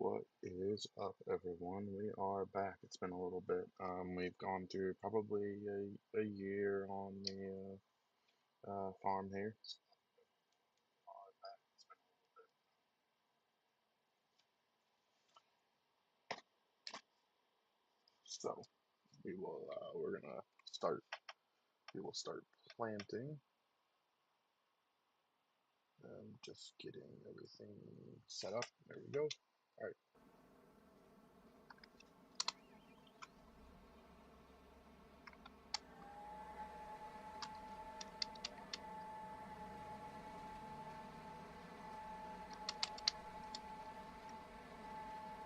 What is up, everyone? We are back. It's been a little bit. We've gone through probably a year on the farm here. So we're gonna start. We will start planting. Just getting everything set up. There we go. All right.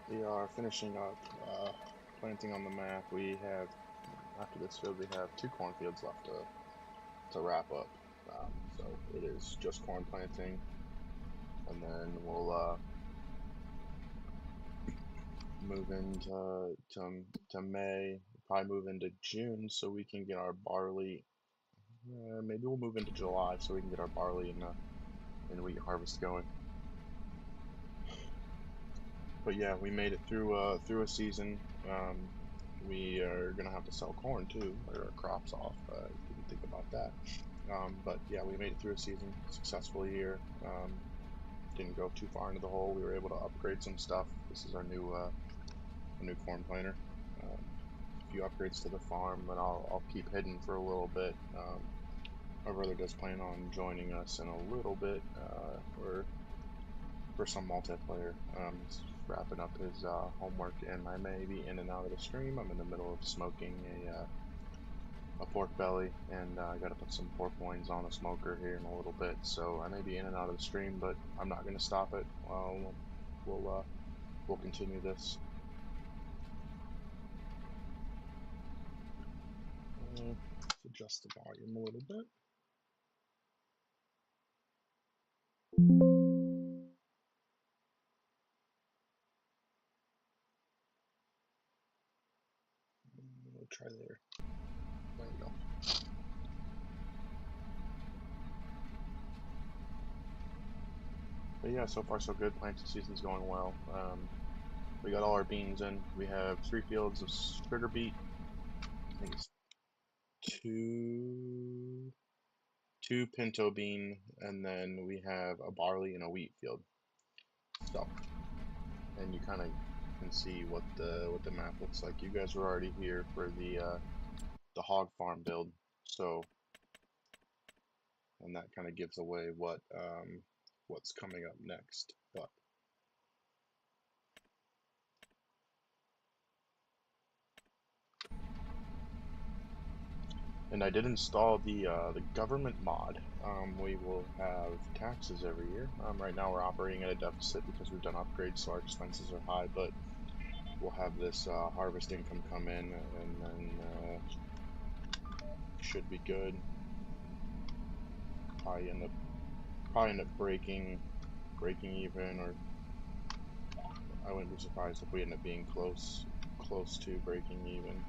We are finishing up planting on the map. We have after this field, we have two cornfields left to wrap up. So it is just corn planting, and then we'll move into to May, probably move into June so we can get our barley. Maybe we'll move into July so we can get our barley and wheat harvest going. But yeah, we made it through a season. We are gonna have to sell corn too, or our crops off. Didn't think about that. But yeah, we made it through a season, successful year. Didn't go too far into the hole. We were able to upgrade some stuff. This is our new corn planter. A few upgrades to the farm, but I'll keep hidden for a little bit. My brother does plan on joining us in a little bit for some multiplayer. He's wrapping up his homework, and I may be in and out of the stream. I'm in the middle of smoking a pork belly, and I got to put some pork loins on a smoker here in a little bit, so I may be in and out of the stream, but I'm not going to stop it. We'll continue this. Let's adjust the volume a little bit. We'll try there. There we go. But yeah, so far so good. Planting season's going well. We got all our beans in. We have 3 fields of sugar beet. I think it's two pinto bean, and then we have a barley and a wheat field. So, and you kind of can see what the map looks like. You guys were already here for the hog farm build, so, and that kind of gives away what's coming up next. But and I did install the government mod. We will have taxes every year. Right now we're operating at a deficit because we've done upgrades, so our expenses are high. But we'll have this harvest income come in, and then should be good. Probably end up breaking even, or I wouldn't be surprised if we end up being close to breaking even.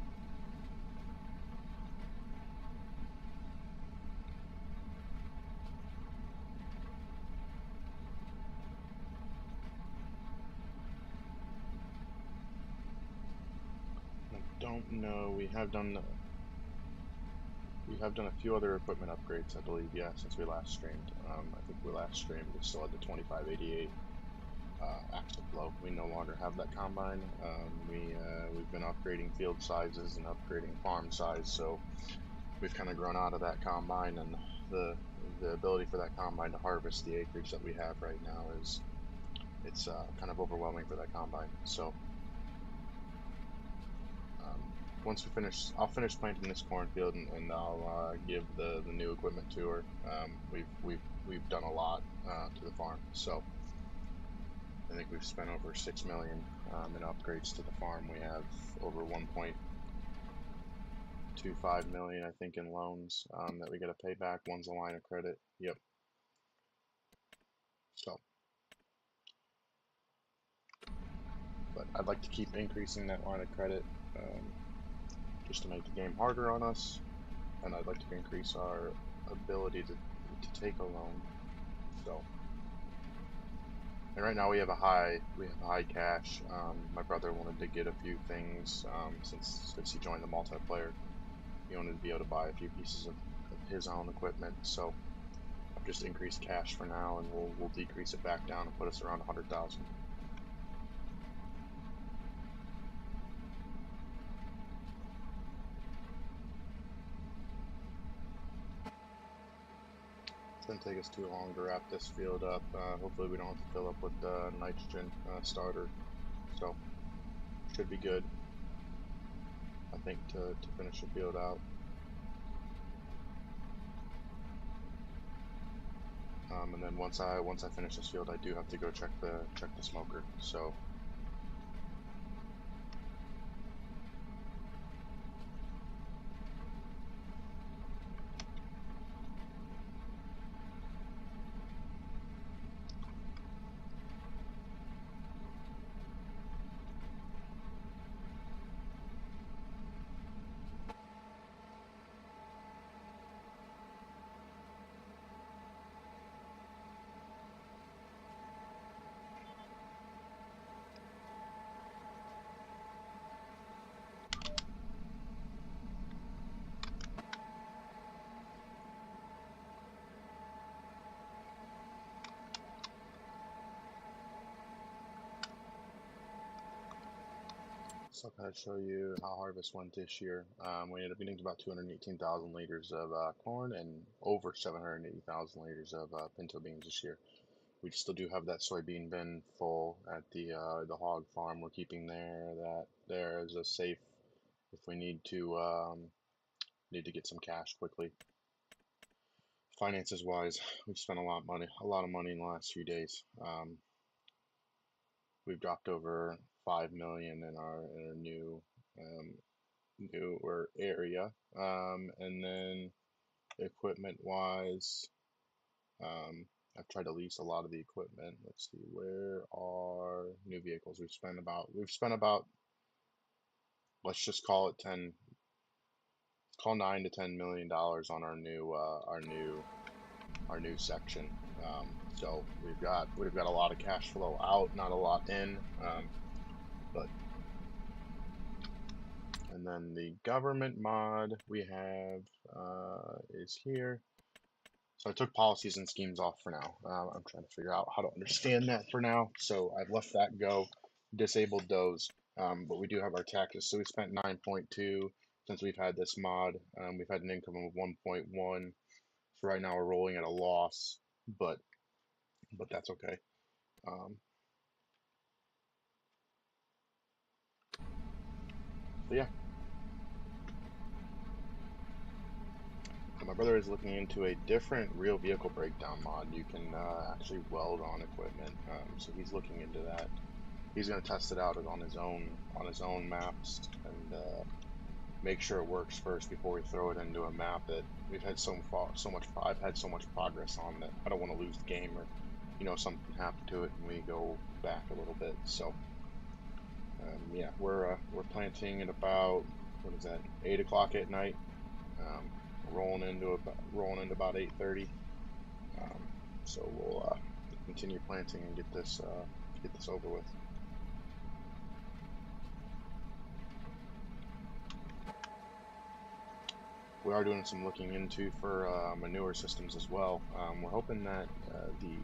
I don't know. We have done a few other equipment upgrades, I believe, yeah, since we last streamed. I think we last streamed, we still had the 2588 active flow. We no longer have that combine. We've been upgrading field sizes and upgrading farm size, so we've kind of grown out of that combine, and the ability for that combine to harvest the acreage that we have right now it's kind of overwhelming for that combine. So once we finish, I'll finish planting this cornfield, and I'll give the new equipment to her. We've done a lot to the farm, so I think we've spent over 6 million in upgrades to the farm. We have over 1.25 million, I think, in loans that we got to pay back. One's a line of credit. Yep. So, but I'd like to keep increasing that line of credit just to make the game harder on us, and I'd like to increase our ability to take a loan. So And right now we have a high cash. My brother wanted to get a few things since he joined the multiplayer. He wanted to be able to buy a few pieces of his own equipment. So I've just increased cash for now, and we'll decrease it back down and put us around 100,000. It's gonna take us too long to wrap this field up. Hopefully we don't have to fill up with nitrogen starter. So should be good, I think, to finish the field out. And then once I finish this field, I do have to go check the smoker. So So I'll kind of show you how harvest went this year. We ended up getting about 218,000 liters of corn and over 780,000 liters of pinto beans this year. We still do have that soybean bin full at the hog farm we're keeping there. That there is a safe if we need to get some cash quickly. Finances wise, we've spent a lot of money in the last few days. We've dropped over 5 million in our um, newer area. And then equipment wise, I've tried to lease a lot of the equipment. Let's see, where are new vehicles? We've spent about, let's just call it 10, call $9 to $10 million on our new section. So we've got a lot of cash flow out, not a lot in. But and then the government mod we have is here. So I took policies and schemes off for now. I'm trying to figure out how to understand that for now. So I've left that go, disabled those. But we do have our taxes. So we spent 9.2 since we've had this mod. We've had an income of 1.1. So right now we're rolling at a loss, but that's okay. Um, so yeah, my brother is looking into a different real vehicle breakdown mod. You can actually weld on equipment. So he's looking into that. He's going to test it out on his own maps and make sure it works first before we throw it into a map that we've had so much I've had so much progress on that I don't want to lose the game or something happen to it and we go back a little bit. So yeah, we're planting at about, what is that, 8 o'clock at night. Um, rolling into about 8:30. Um, so we'll continue planting and get this over with. We are doing some looking into for manure systems as well. We're hoping that the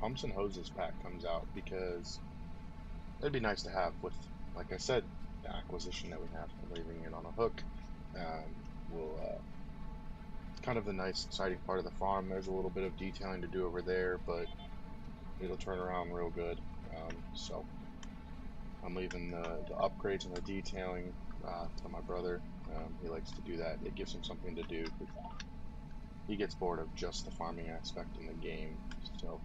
pumps and hoses pack comes out because it'd be nice to have with, like I said, the acquisition that we have, leaving it on a hook. Will It's kind of the nice, exciting part of the farm. There's a little bit of detailing to do over there, but it'll turn around real good. So I'm leaving the upgrades and the detailing to my brother. He likes to do that. It gives him something to do. He gets bored of just the farming aspect in the game. So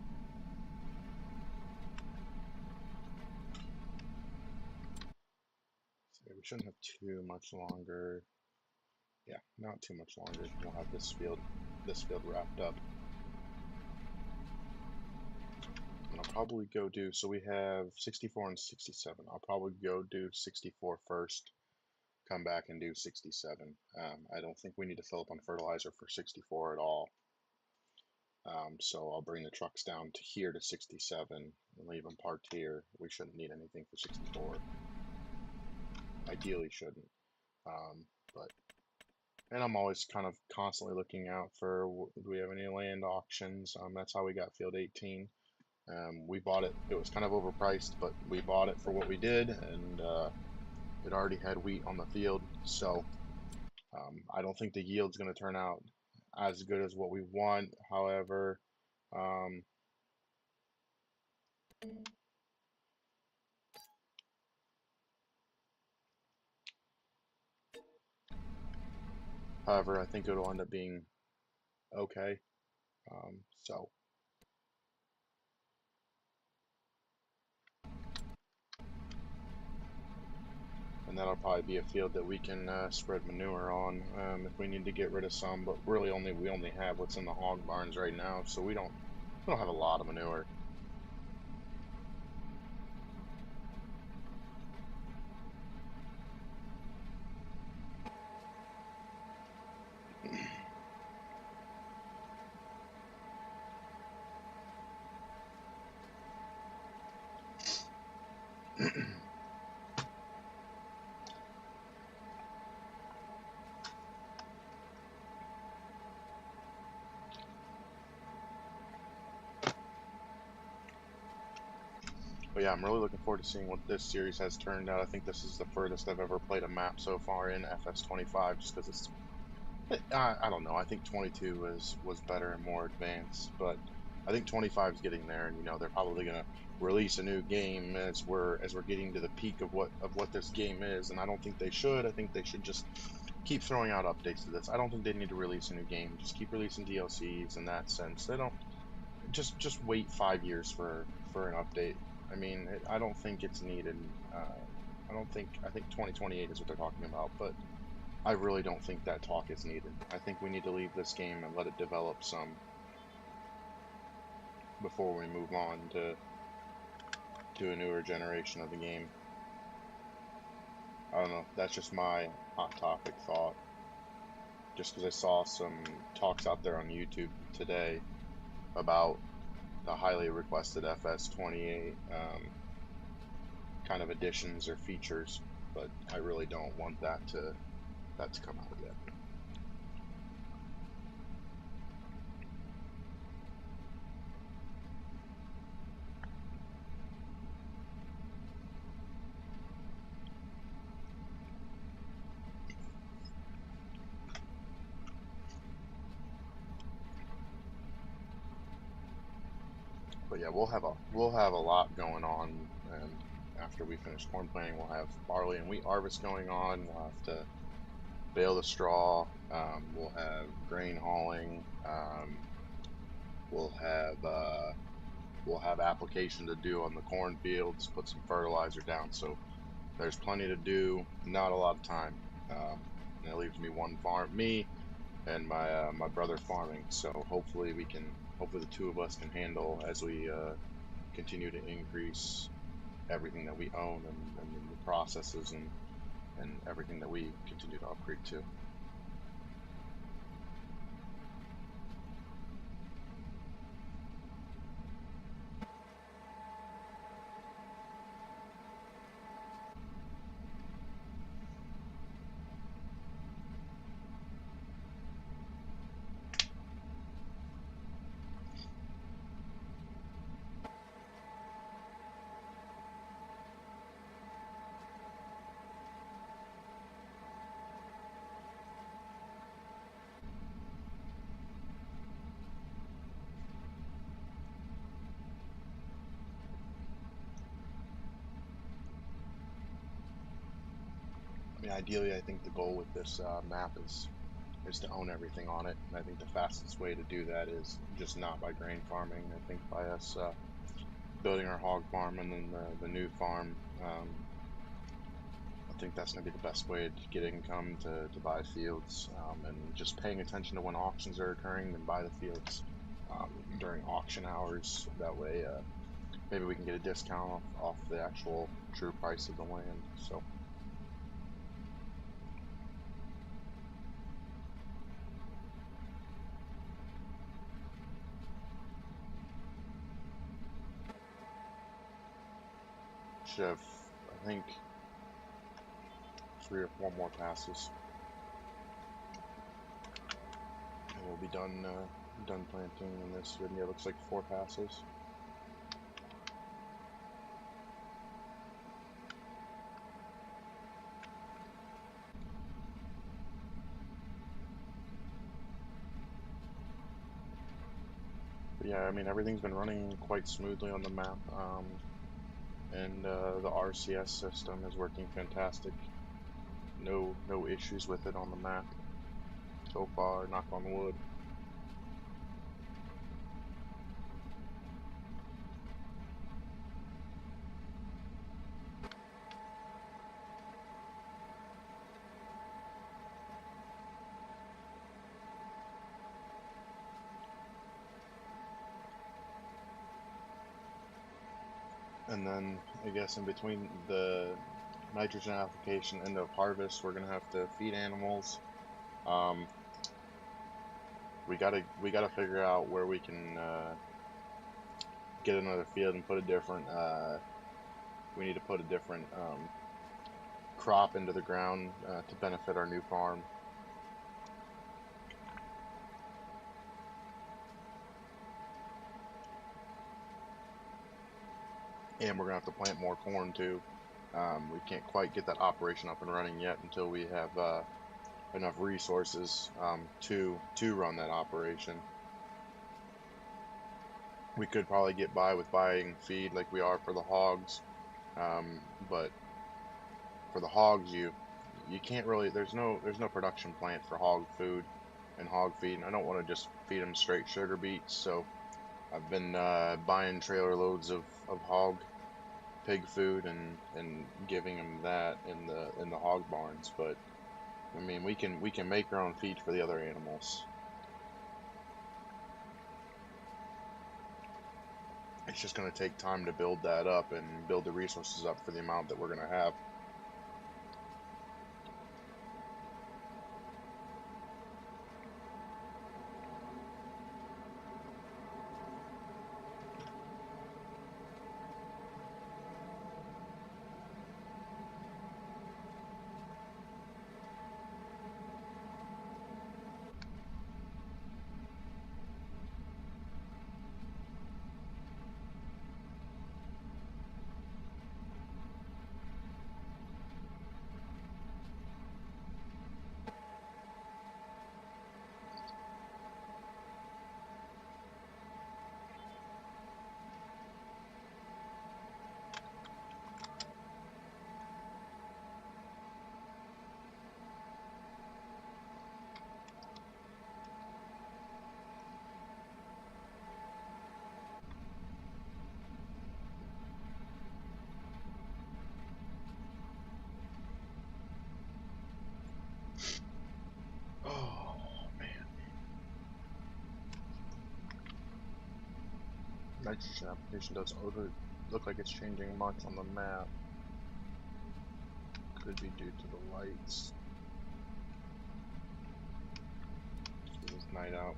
we shouldn't have too much longer. Yeah, not too much longer. We'll have this field wrapped up. And I'll probably go do, so we have 64 and 67. I'll probably go do 64 first, come back and do 67. I don't think we need to fill up on fertilizer for 64 at all. So I'll bring the trucks down to here to 67 and leave them parked here. We shouldn't need anything for 64. Ideally shouldn't. But and I'm always kind of constantly looking out for, do we have any land auctions? That's how we got field 18. We bought it. It was kind of overpriced, but we bought it for what we did, and it already had wheat on the field. So I don't think the yield's going to turn out as good as what we want. However, um, I think it'll end up being okay. So, and that'll probably be a field that we can spread manure on if we need to get rid of some. But really, we only have what's in the hog barns right now, so we don't have a lot of manure. But yeah, I'm really looking forward to seeing what this series has turned out. I think this is the furthest I've ever played a map so far in FS25, just because it's, I don't know. I think 22 was better and more advanced, but I think 25 is getting there, and they're probably gonna release a new game as we're getting to the peak of what this game is, and I don't think they should. I think they should just keep throwing out updates to this. I don't think they need to release a new game. Just keep releasing DLCs in that sense. They don't just wait 5 years for an update. I mean, I don't think it's needed. I think 2028 is what they're talking about, but I really don't think that talk is needed. I think we need to leave this game and let it develop some before we move on to a newer generation of the game. I don't know. That's just my hot topic thought. Just because I saw some talks out there on YouTube today about the highly requested FS28 kind of additions or features, but I really don't want that to come out yet. But yeah, we'll have a lot going on, and after we finish corn planting, we'll have barley and wheat harvest going on. We'll have to bale the straw. We'll have grain hauling. We'll have application to do on the cornfields. Put some fertilizer down. So there's plenty to do. Not a lot of time. And it leaves me and my brother farming. So hopefully hopefully the two of us can handle as we continue to increase everything that we own and the processes and everything that we continue to upgrade to. I mean, ideally, I think the goal with this map is to own everything on it, and I think the fastest way to do that is just not by grain farming. I think by us building our hog farm and then the new farm. I think that's going to be the best way to get income to buy fields, and just paying attention to when auctions are occurring, then buy the fields during auction hours. That way, maybe we can get a discount off the actual true price of the land. So. Should have, I think, 3 or 4 more passes, and we'll be done planting in this. And yeah, it looks like 4 passes. But yeah, I mean, everything's been running quite smoothly on the map, and the RCS system is working fantastic. No issues with it on the map so far, knock on wood. And then I guess in between the nitrogen application and the harvest, we're gonna have to feed animals. Um, we gotta figure out where we can get another field and put a different. We need to put a different crop into the ground to benefit our new farm. And we're gonna have to plant more corn too. We can't quite get that operation up and running yet until we have enough resources to run that operation. We could probably get by with buying feed like we are for the hogs, but for the hogs, you can't really. There's no production plant for hog food and hog feed. And I don't want to just feed them straight sugar beets, so I've been buying trailer loads of hog pig food and giving them that in the hog barns. But I mean, we can make our own feed for the other animals. It's just going to take time to build that up and build the resources up for the amount that we're going to have. Oh man, nitrogen application doesn't look like it's changing much on the map. Could be due to the lights. It's night out.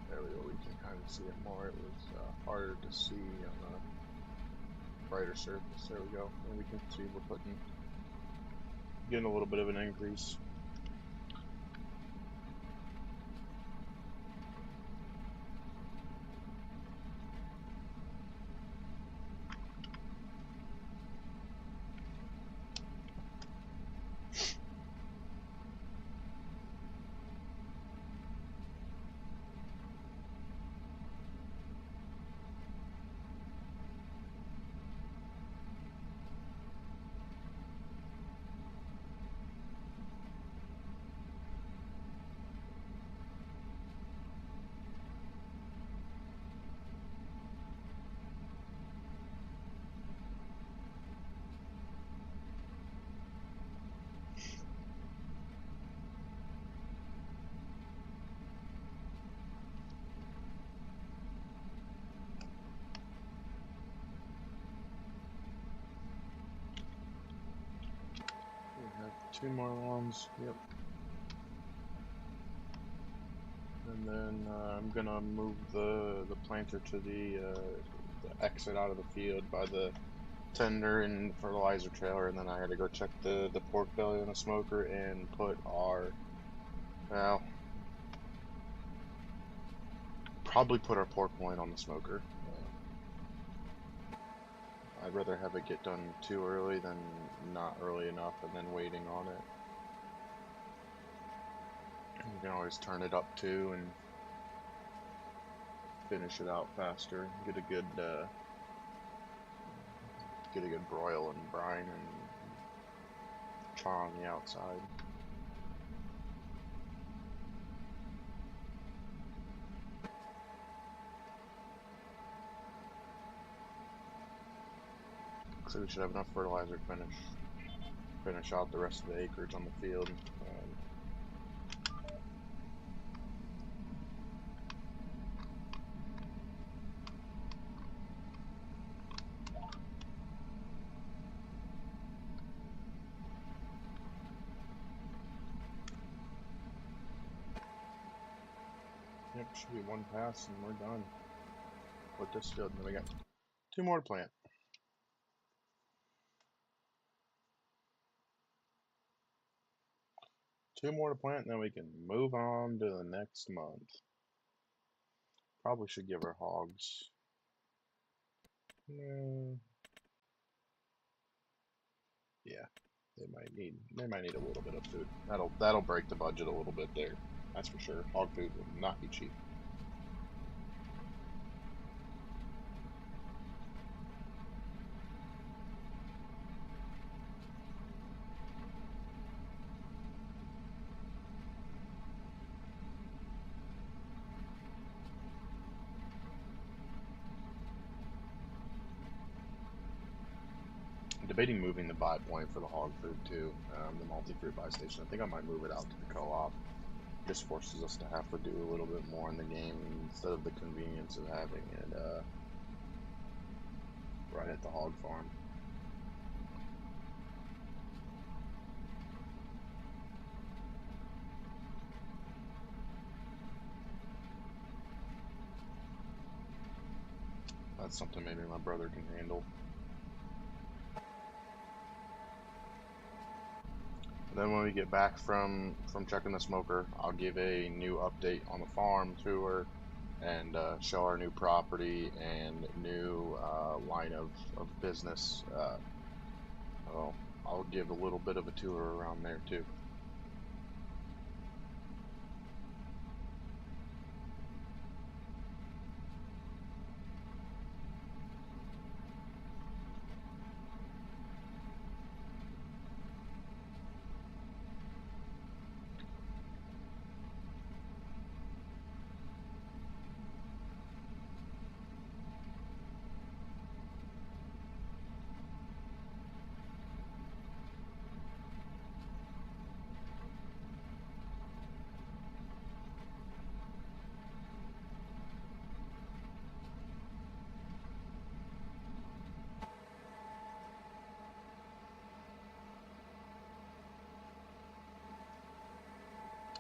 There we go. We can kind of see it more. It was harder to see on a brighter surface. There we go. And we can see we're getting a little bit of an increase. We have 2 more lawns. Yep. And then I'm gonna move the planter to the exit out of the field by the tender and fertilizer trailer, and then I had to go check the pork belly on the smoker and put our, well, probably put our pork loin on the smoker. I'd rather have it get done too early than not early enough and then waiting on it. You can always turn it up too and finish it out faster. Get a good broil and brine and char on the outside. So we should have enough fertilizer to finish out the rest of the acreage on the field. Yep, should be one pass and we're done with this field. And then we got 2 more to plant. 2 more to plant, and then we can move on to the next month. Probably should give our hogs. Yeah, they might need a little bit of food. That'll break the budget a little bit there. That's for sure. Hog food will not be cheap. Debating moving the buy point for the hog food too, the multi-fruit buy station. I think I might move it out to the co-op. Just forces us to have to do a little bit more in the game instead of the convenience of having it right at the hog farm. That's something maybe my brother can handle. Then when we get back from checking the smoker, I'll give a new update on the farm tour and show our new property and new line of business. I'll give a little bit of a tour around there too.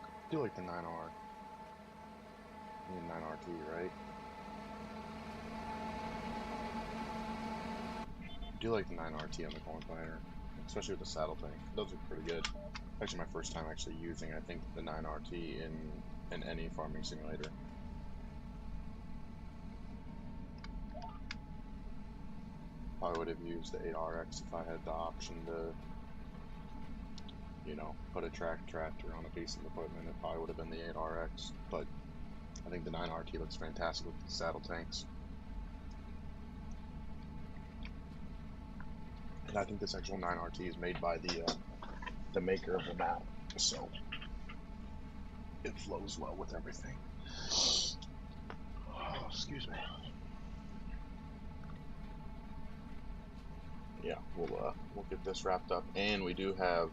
I do like the 9R. I mean 9RT, right? I do like the 9RT on the corn planter, especially with the saddle tank. Those are pretty good. Actually, my first time actually using, I think, the 9RT in any farming simulator. I would have used the 8RX if I had the option to, you know, put a tractor on a piece of equipment. It probably would have been the 8RX, but I think the 9RT looks fantastic with the saddle tanks. And I think this actual 9RT is made by the maker of the mount, so it flows well with everything. Oh, excuse me. Yeah, we'll get this wrapped up, and we do have,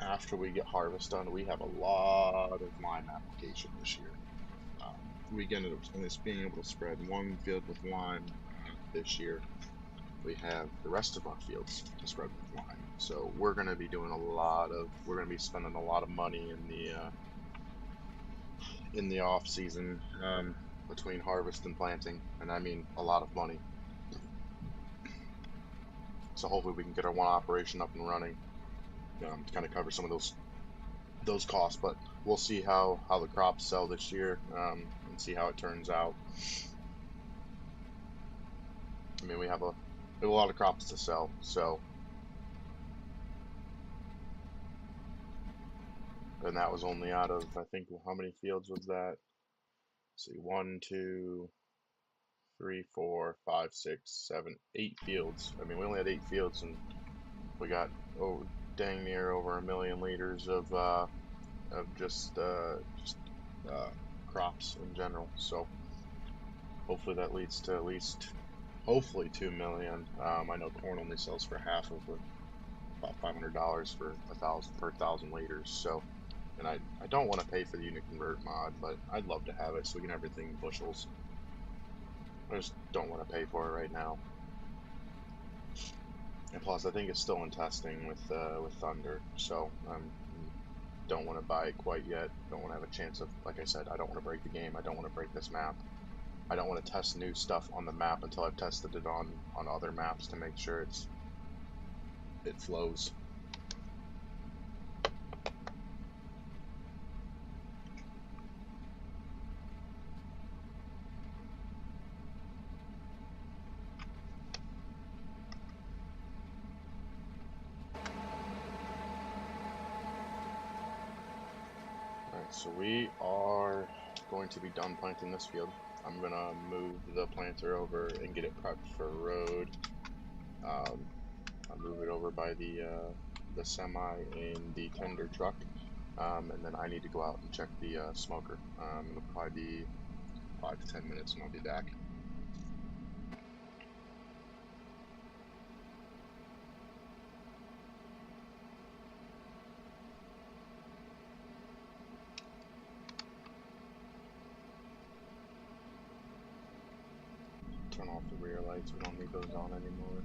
after we get harvest done, we have a lot of lime application this year. We ended up being able to spread one field with lime this year. We have the rest of our fields to spread with lime, so we're going to be doing we're going to be spending a lot of money in the off season between harvest and planting, and I mean a lot of money. So hopefully we can get our one operation up and running to kind of cover some of those costs. But we'll see how the crops sell this year and see how it turns out. I mean, we have a lot of crops to sell, so. And that was only out of, I think, how many fields was that? Let's see, 1, 2, 3, 4, 5, 6, 7, 8 fields. I mean, we only had 8 fields, and we got dang near over 1 million liters of just crops in general. So hopefully that leads to at least, hopefully 2 million. I know corn only sells for half of it, about $500 for 1,000 per 1,000 liters. So, and I don't want to pay for the unit convert mod, but I'd love to have it so we can have everything in bushels. I just don't want to pay for it right now. And plus, I think it's still in testing with Thunder, so don't want to buy it quite yet. Don't want to have a chance of, like I said, I don't want to break the game. I don't want to break this map. I don't want to test new stuff on the map until I've tested it on other maps to make sure it flows. Alright, so we are going to be done planting this field. I'm going to move the planter over and get it prepped for road. I'll move it over by the semi and the tender truck. And then I need to go out and check the smoker. It'll probably be 5 to 10 minutes and I'll be back. Turn off the rear lights, we don't need those on anymore.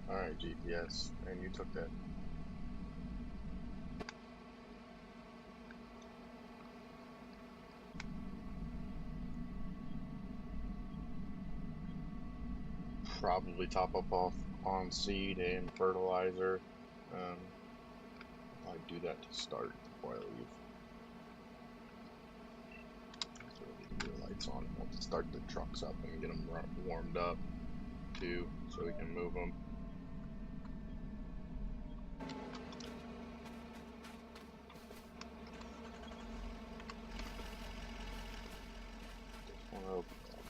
Alright, GPS, and you took that. Probably top up on seed and fertilizer. I'll do that to start before I leave. So we'll leave the lights on and we'll start the trucks up and get them warmed up too, so we can move them.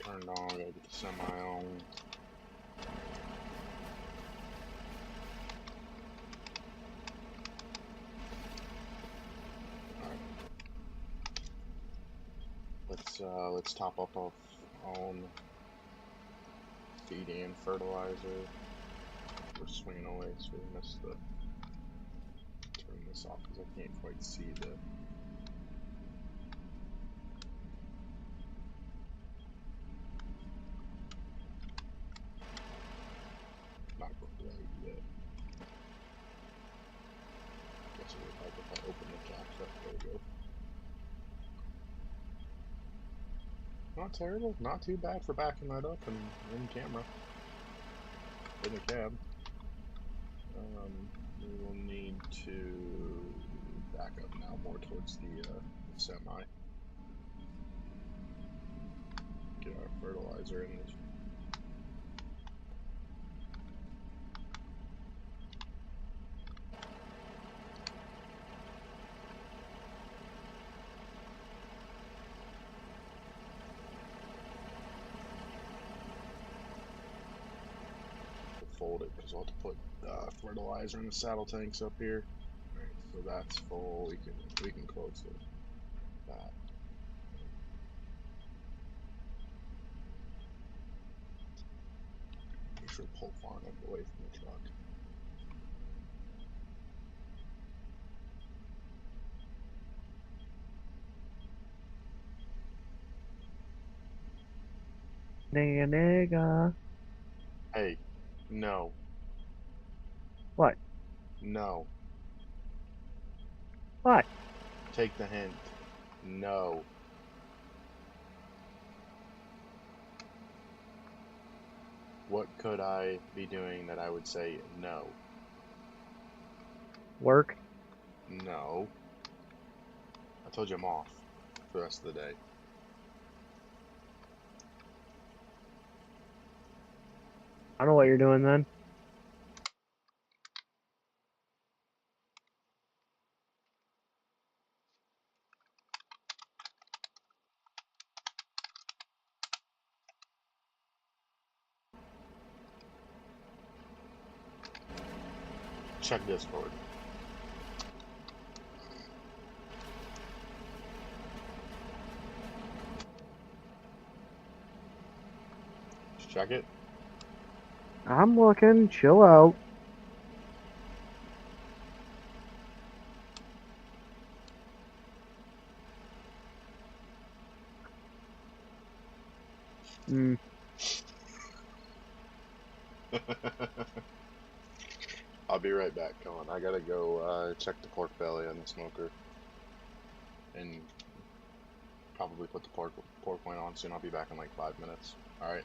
Turned on, gotta get the semi on. Alright. Let's top up on feed and fertilizer. We're swinging away, so we missed the. Turn this off because I can't quite see the. Not quite yet. Guess it would help if I open the caps up. There we go. Not terrible. Not too bad for backing that up and in camera. In the cab. We will need to back up now more towards the semi. Get our fertilizer in this. Fold it because I'll have to put fertilizer in the saddle tanks up here. Alright, so that's full. We can close that. Make sure to pull far enough away from the truck. Nigga. Hey, no. What? No. What? Take the hint. No. What could I be doing that I would say no? Work. No. I told you I'm off for the rest of the day. I don't know what you're doing then. Check Discord. Just check it. I'm looking. Chill out. Mm. I'll be right back. Come on, I gotta go check the pork belly on the smoker and probably put the pork loin on soon. I'll be back in like 5 minutes. All right,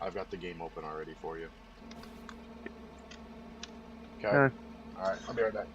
I've got the game open already for you. Okay. Uh, All right, I'll be right back.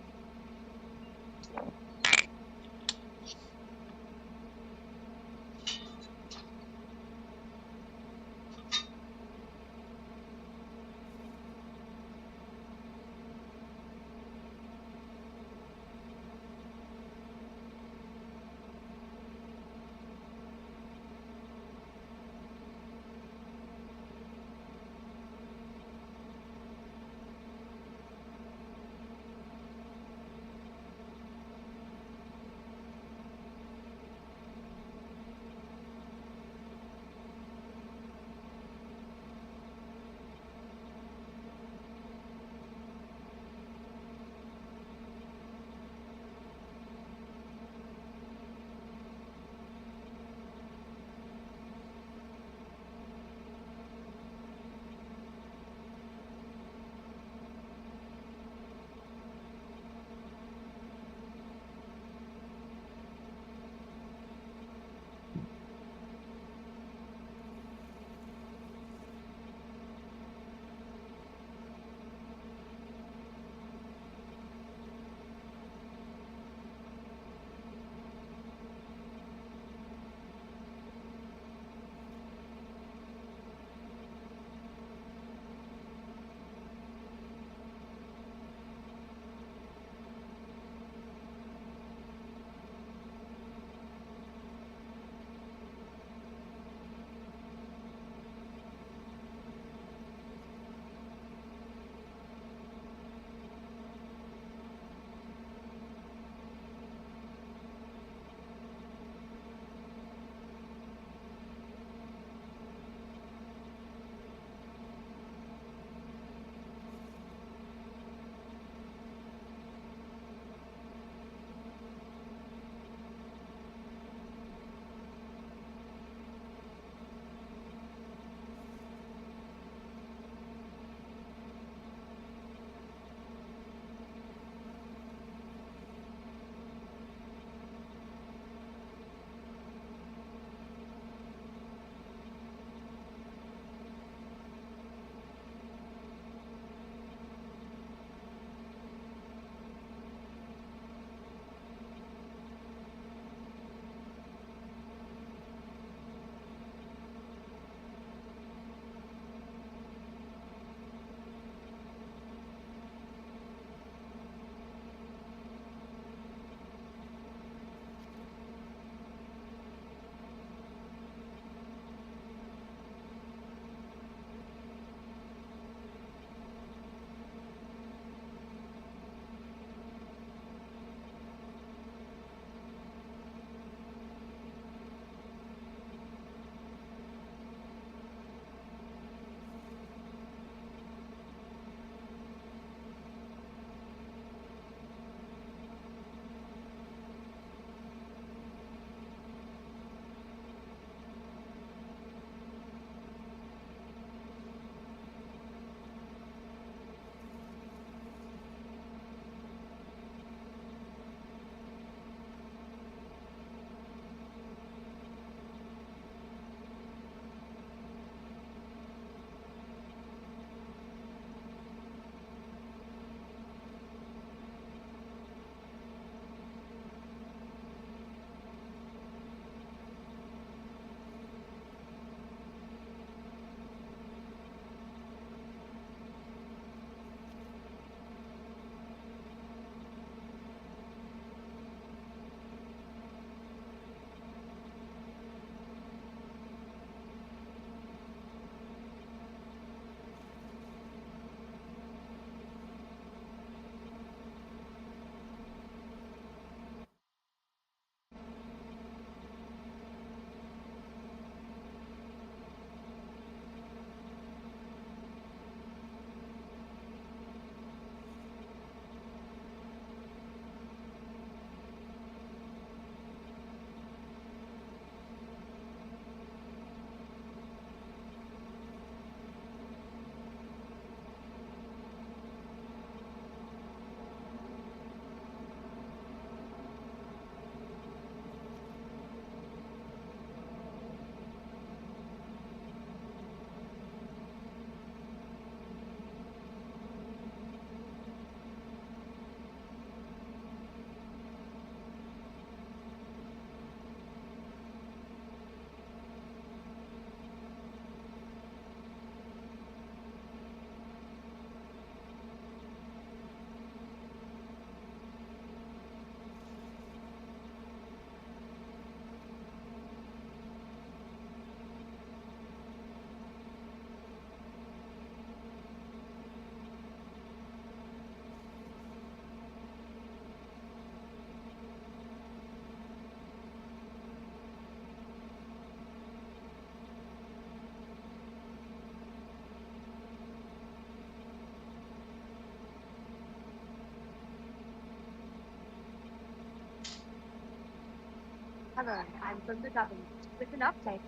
Hello, I'm from the government with an update.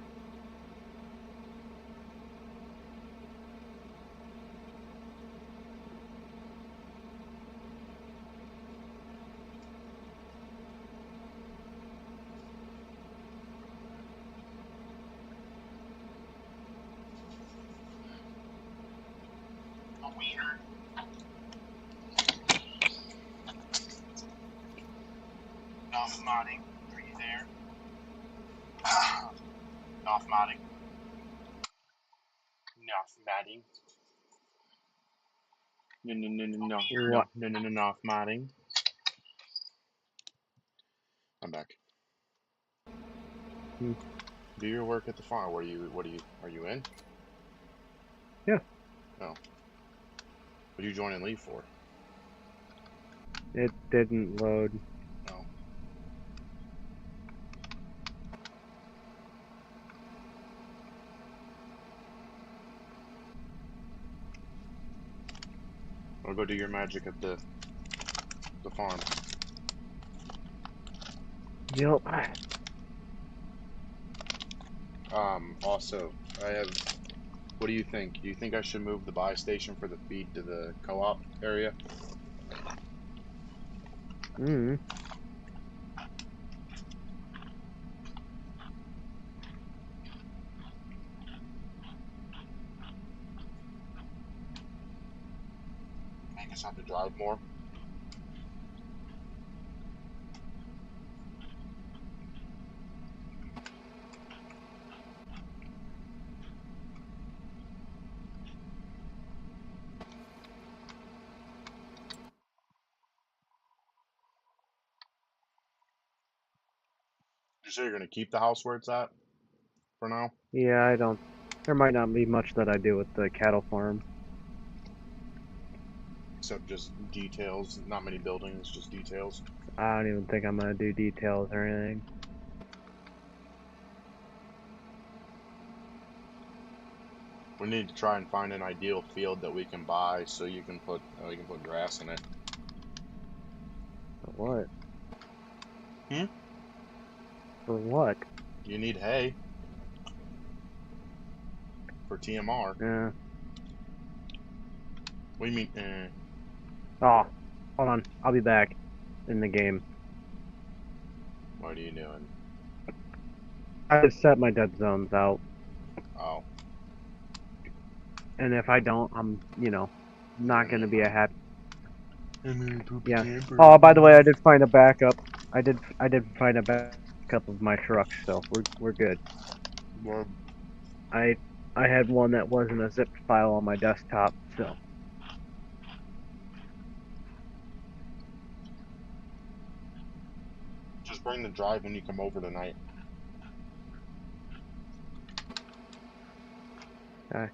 A wiener. Off modding. Are you there? Off modding. Off modding. What? No, off modding. I'm back. Hmm. Do your work at the farm. Are you in? Yeah. Oh. What did you join and leave for? It didn't load. Oh. I'll go do your magic at the farm. Yup. Also, I have. What do you think? Do you think I should move the buy station for the feed to the co-op area? Mm. Make us have to drive more. You say you're gonna keep the house where it's at for now? Yeah, I don't. There might not be much that I do with the cattle farm. Except just details. Not many buildings, just details. I don't even think I'm gonna do details or anything. We need to try and find an ideal field that we can buy so we can put grass in it. For what? Hmm? For what? You need hay for TMR. Yeah. What do you mean? Oh, hold on. I'll be back in the game. What are you doing? I just set my dead zones out, Oh. and if I don't, I'm, not gonna be a happy. Poopy Yeah. camper. Oh, by the way, I did find a backup. I did find a backup of my truck, so we're good. Well, I had one that wasn't a zip file on my desktop, so just bring the drive when you come over tonight. okay.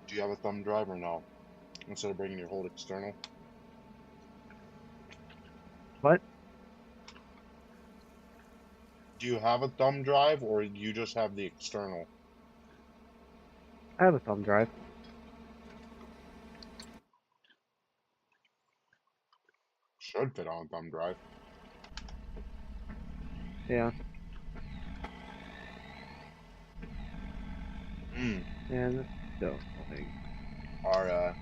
Do you have a thumb drive or no? Instead of bringing your whole external. What? Do you have a thumb drive or do you just have the external? I have a thumb drive. Should fit on a thumb drive. Yeah. Hmm. And so Our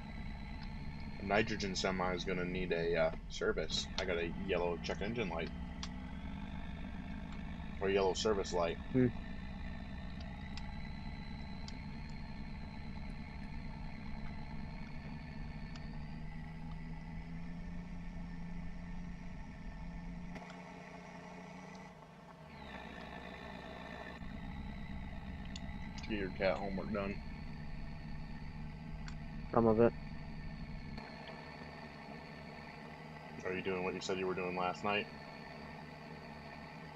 nitrogen semi is gonna need a service. I got a yellow check engine light. Or yellow service light. hmm. Get your cat homework done. Some of it. Are you doing what you said you were doing last night?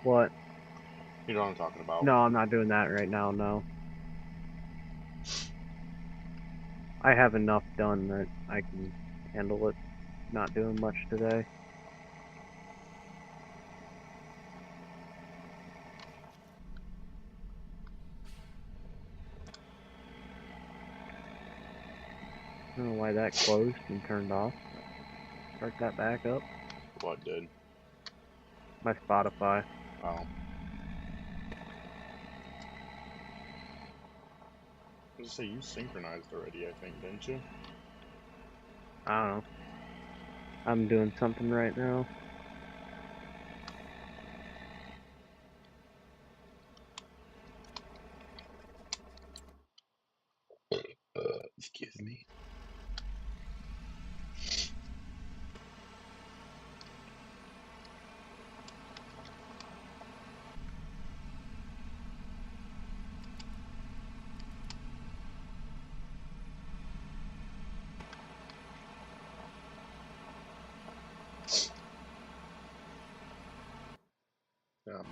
What? You know what I'm talking about. No, I'm not doing that right now, no. I have enough done that I can handle it. Not doing much today. I don't know why that closed and turned off. Start that back up. What did? My Spotify. Oh. I was gonna say, you synchronized already, I think, didn't you? I don't know. I'm doing something right now. Excuse me.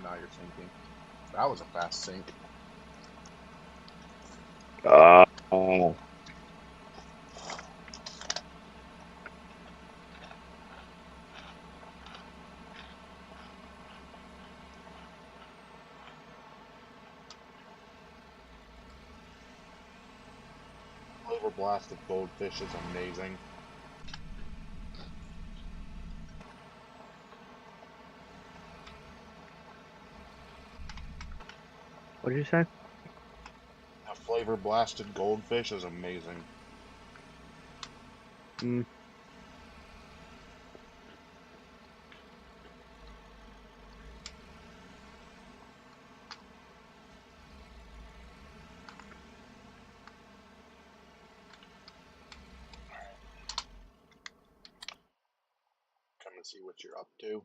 Now you're syncing. That was a fast sync. Oh. Flavor blasted goldfish is amazing. What did you say? A flavor blasted goldfish is amazing. Hmm. Come and see what you're up to.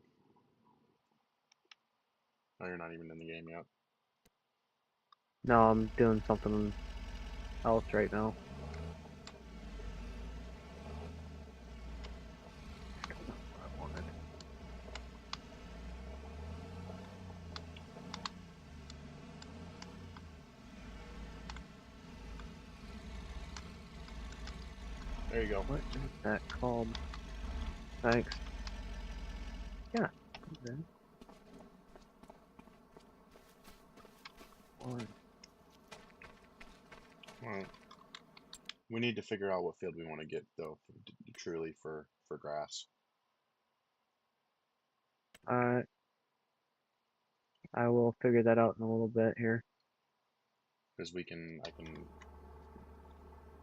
Oh, you're not even in the game yet. No, I'm doing something else right now. I wanted. There you go. What is that called? Thanks. Yeah. Okay. One. Alright. We need to figure out what field we want to get, though, truly for grass. Alright. I will figure that out in a little bit here. Because I can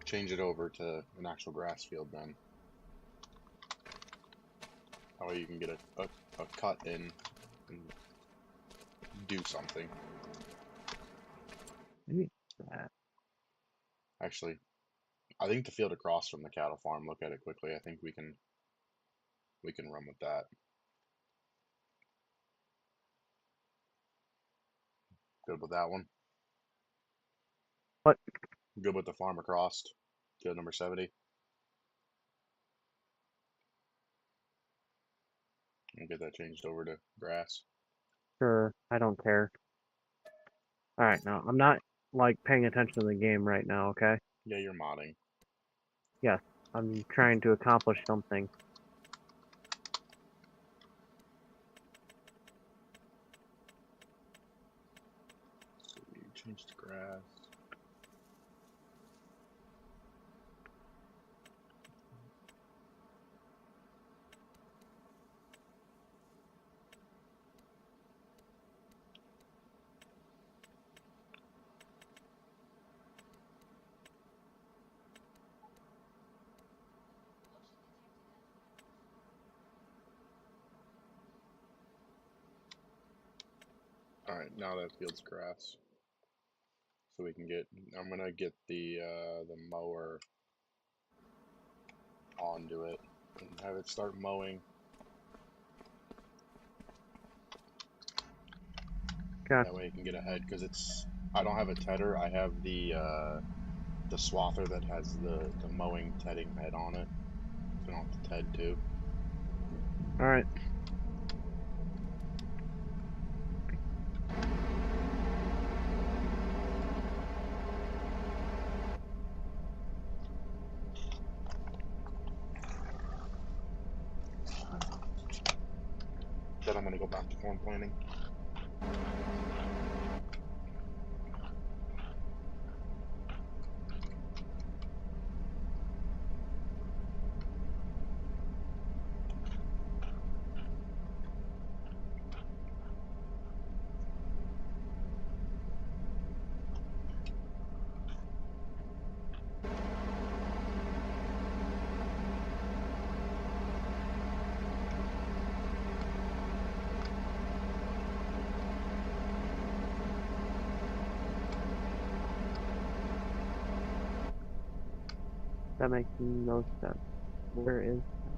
change it over to an actual grass field then. That way you can get a cut in and do something. Maybe that. Actually, I think the field across from the cattle farm, look at it quickly, I think we can run with that. Good with that one? What? Good with the farm across, field number 70. I'll get that changed over to grass. Sure. I don't care. Alright, now, I'm not, like, paying attention to the game right now, okay? Yeah, you're modding. Yes. I'm trying to accomplish something. So we change to grass. Alright, now that field's grass. So we can get, I'm gonna get the mower onto it and have it start mowing. Okay. That way it can get ahead, because I don't have a tedder, I have the swather that has the mowing tedding head on it. So I don't have to ted too. Alright. Then I'm gonna go back to corn planting. That makes no sense. Where is that?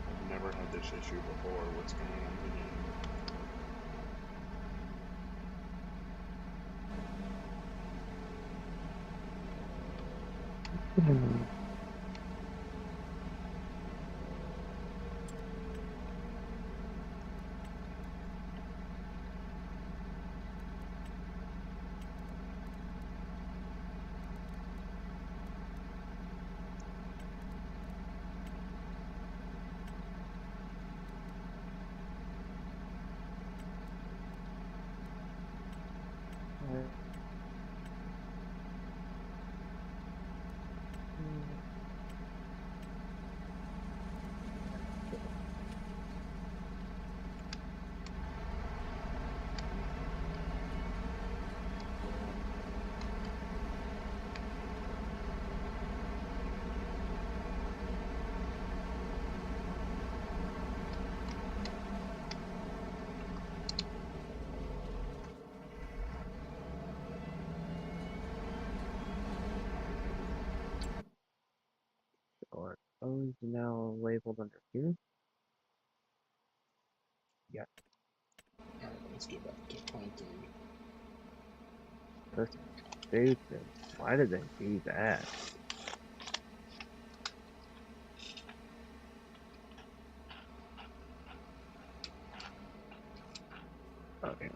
I've never had this issue before. What's going on with the game? Or those now labeled under here? Yeah. Alright, let's get back to 23. That's stupid. Why did they do that? Okay.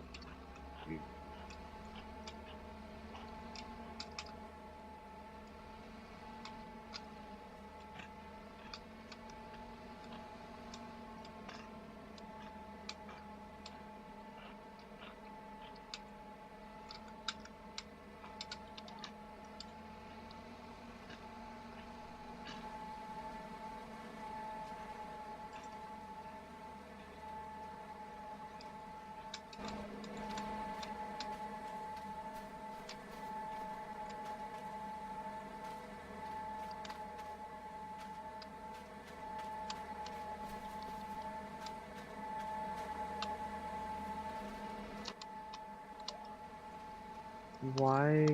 Why?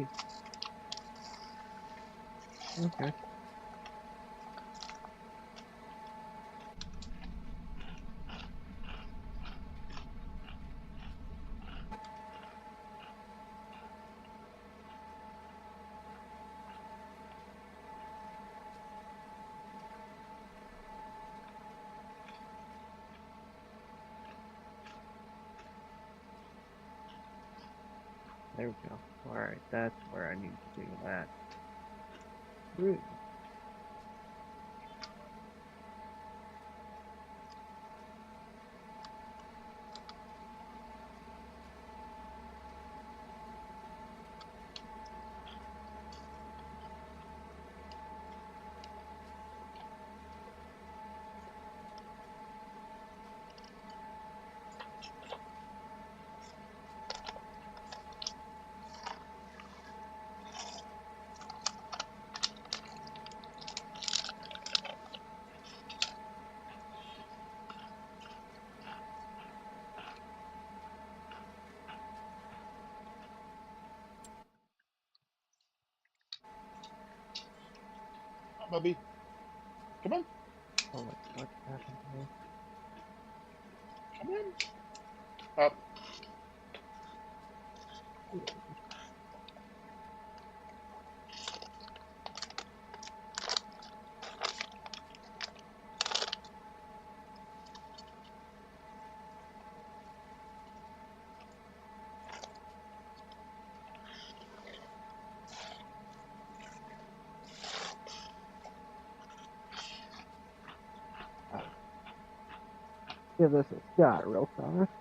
Okay. There we go. Alright, that's where I need to do that. Rude. Bubby. Come on. Oh, what happened here? Come on. Up. Give this a shot real fast.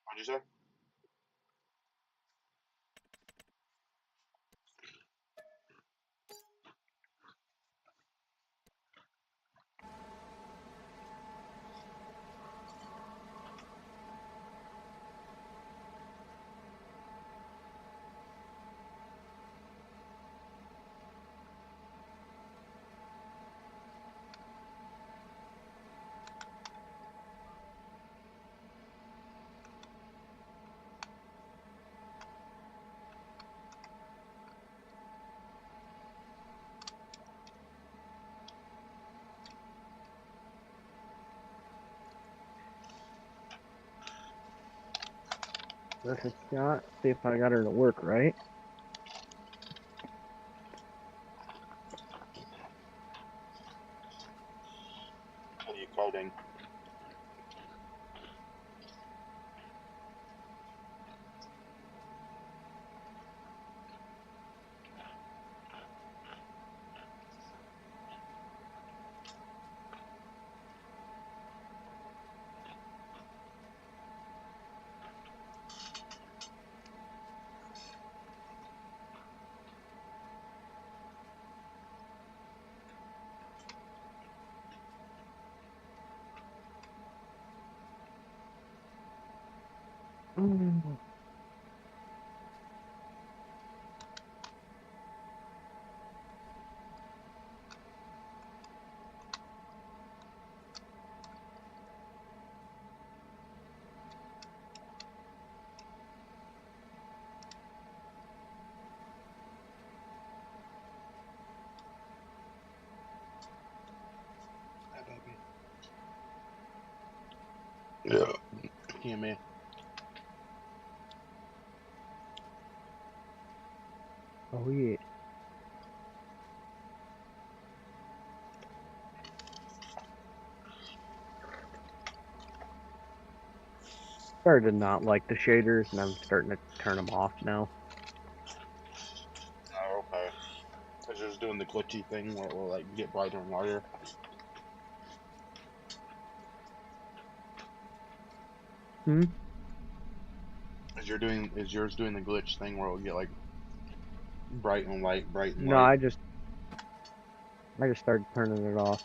What'd you say? Give this a shot. See if I got her to work right. What are you coding? Mm. Hi, Bubby. Yeah. Yeah, man. Oh yeah. Started to not like the shaders, and I'm starting to turn them off now. Oh, okay. Because you're just doing the glitchy thing where it will like get brighter and lighter. Hmm. Is yours doing the glitch thing where it will get like bright and light, bright and No, light? I just started turning it off.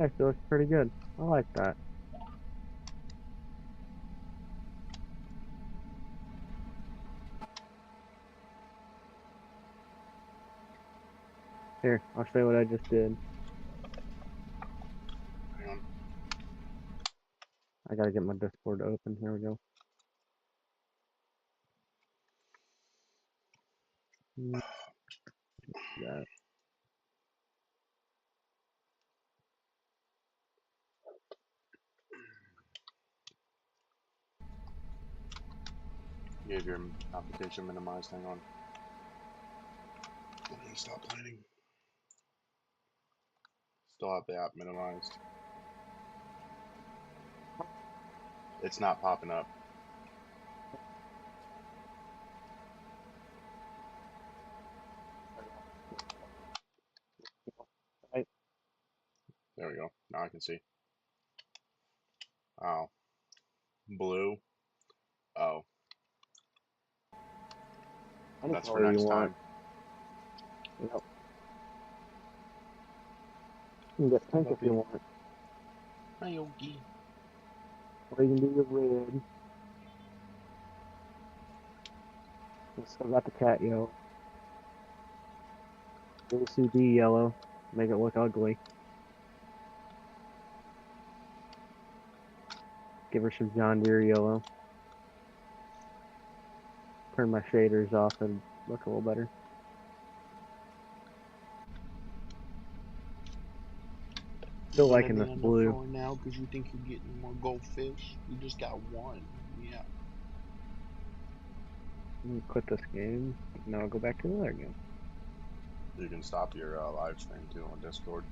Actually, looks pretty good. I like that. Here, I'll show you what I just did. Hang on. I gotta get my Discord open. Here we go. That. You have your application minimized. Hang on. I'm gonna stop playing. Still have the app minimized. It's not popping up. There we go. Now I can see. Oh. Blue. Oh. Any That's for color you next want. time. Yep. You can get pink if Puppy. you want. Hi, Yogi. Or you can do your red. We still got the cat yellow. OCD yellow. Make it look ugly. Give her some John Deere yellow. Turn my shaders off and look a little better. Still You gonna liking be this on the blue. floor now because you think you're getting more goldfish? You just got one. Yeah. Let me quit this game. Now I'll go back to the other game. You can stop your live stream too on Discord.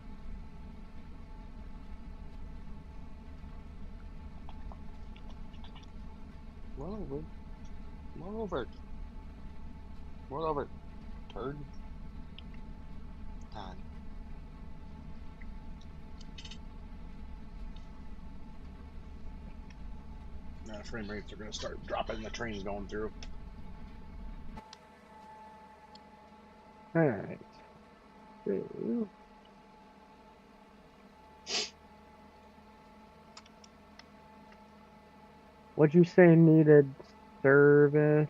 Roll over. Roll over. Roll over. Turd. Hi. Frame rates are going to start dropping. The train's going through. Alright. So, what'd you say needed service?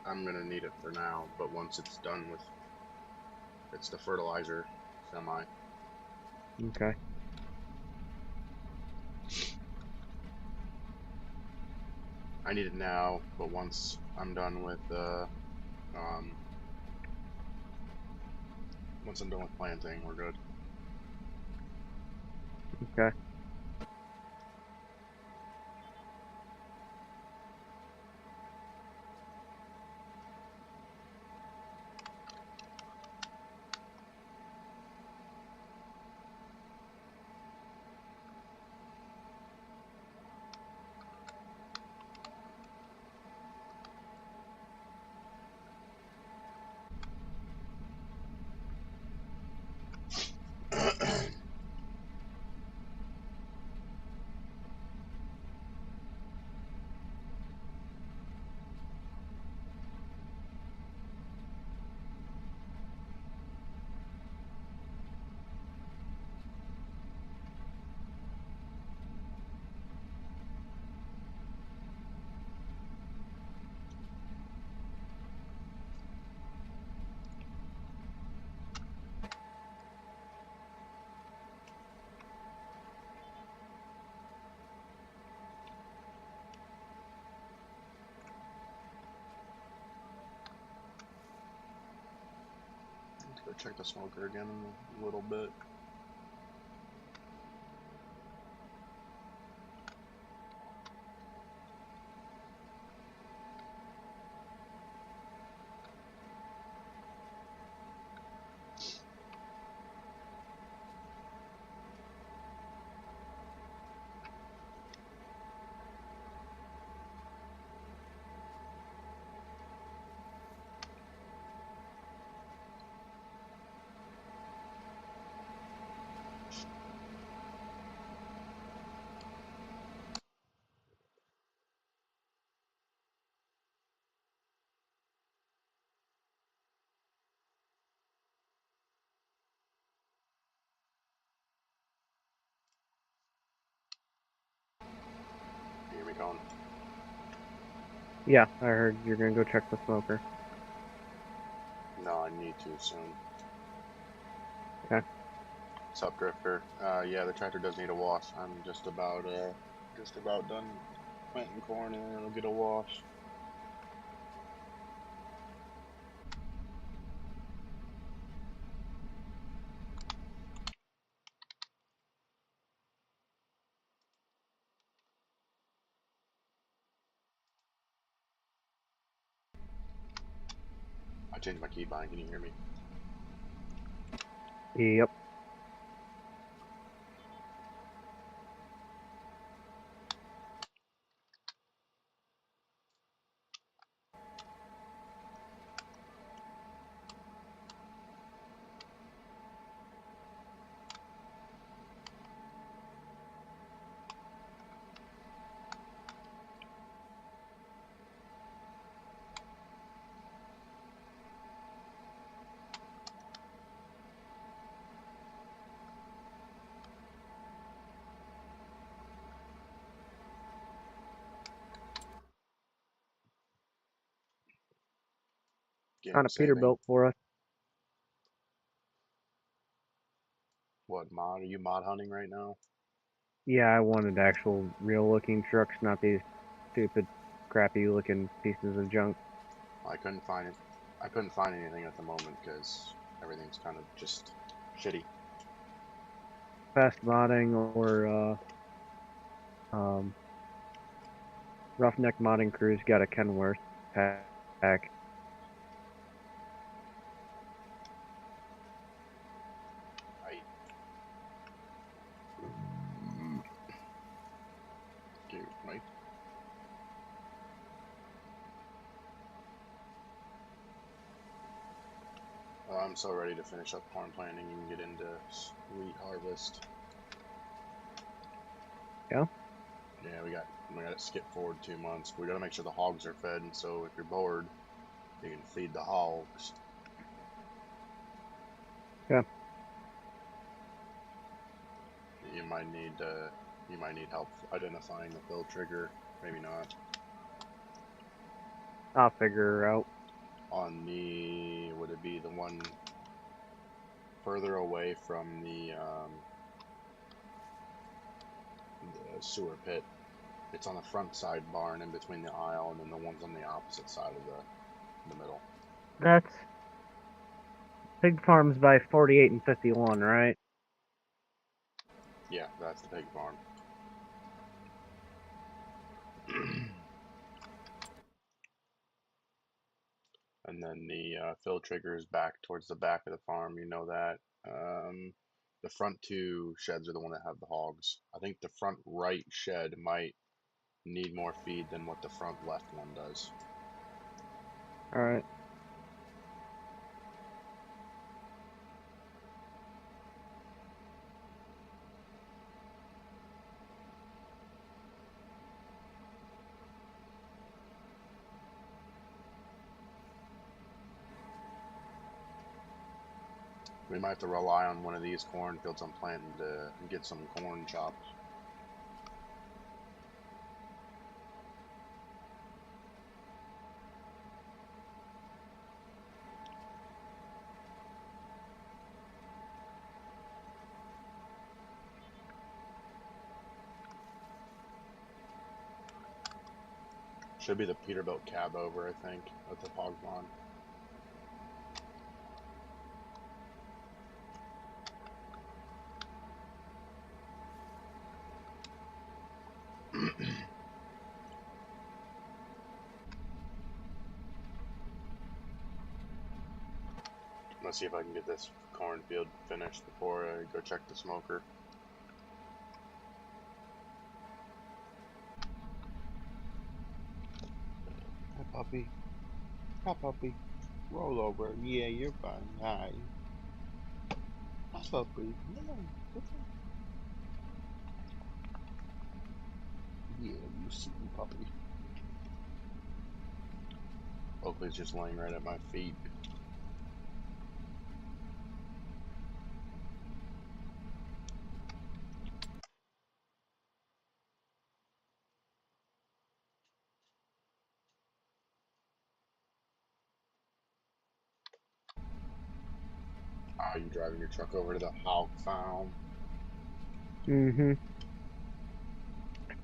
I'm going to need it for now, but once it's done with, it's the fertilizer semi. Okay. I need it now, but once I'm done with once I'm done with planting, we're good. Okay. Let's go check the smoker again in a little bit. You hear me calling? Yeah, I heard you're gonna go check the smoker. No, I need to soon. Okay. What's up, Drifter? Yeah, the tractor does need a wash. I'm just about done planting corn and it'll get a wash. I changed my keybind. Can you hear me? Yep. Game Found a saving. Peterbilt for us. What mod? Are you mod hunting right now? Yeah, I wanted actual real looking trucks, not these stupid, crappy looking pieces of junk. I couldn't find it. I couldn't find anything at the moment because everything's kind of just shitty. Fast modding or roughneck modding crews got a Kenworth pack. Dude, Mike. I'm so ready to finish up corn planting and get into wheat harvest. Yeah. Yeah, we got to skip forward 2 months. We got to make sure the hogs are fed, and so if you're bored, you can feed the hogs. Yeah. You might need help identifying the fill trigger. Maybe not. I'll figure her out. On the, would it be the one further away from the sewer pit? It's on the front side barn in between the aisle, and then the one's on the opposite side of the middle. That's Pig Farms by 48 and 51, right? Yeah, that's the pig farm. And then the fill trigger is back towards the back of the farm. You know that. The front 2 sheds are the one that have the hogs. I think the front right shed might need more feed than what the front left one does. Alright. We might have to rely on one of these cornfields I'm planting to get some corn chopped. Should be the Peterbilt cab over, I think, at the hog barn. Let's see if I can get this cornfield finished before I go check the smoker. Hi, puppy. Hi, puppy. Roll over. Yeah, you're fine. Hi. Hi, puppy. No, good one. Yeah, you see me, puppy. Oakley's just laying right at my feet. Are you driving your truck over to the hog farm? Mm-hmm.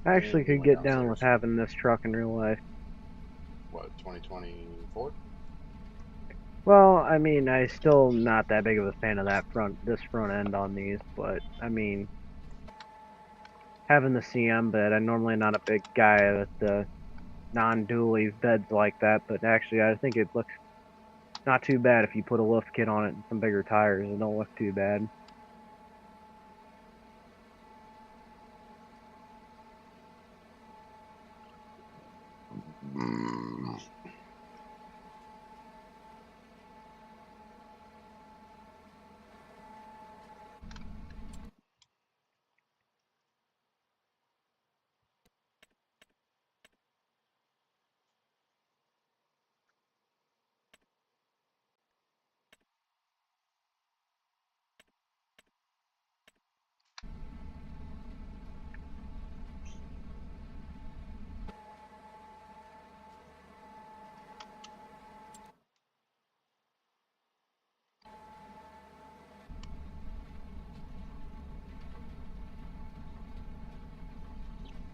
I actually And you could went get down with downstairs. having this truck in real life. What, 2024? Well, I mean, I'm still not that big of a fan of this front end on these, but I mean, having the CM bed, I'm normally not a big guy with the non-dually beds like that, but actually, I think it looks not too bad if you put a lift kit on it and some bigger tires. It don't look too bad.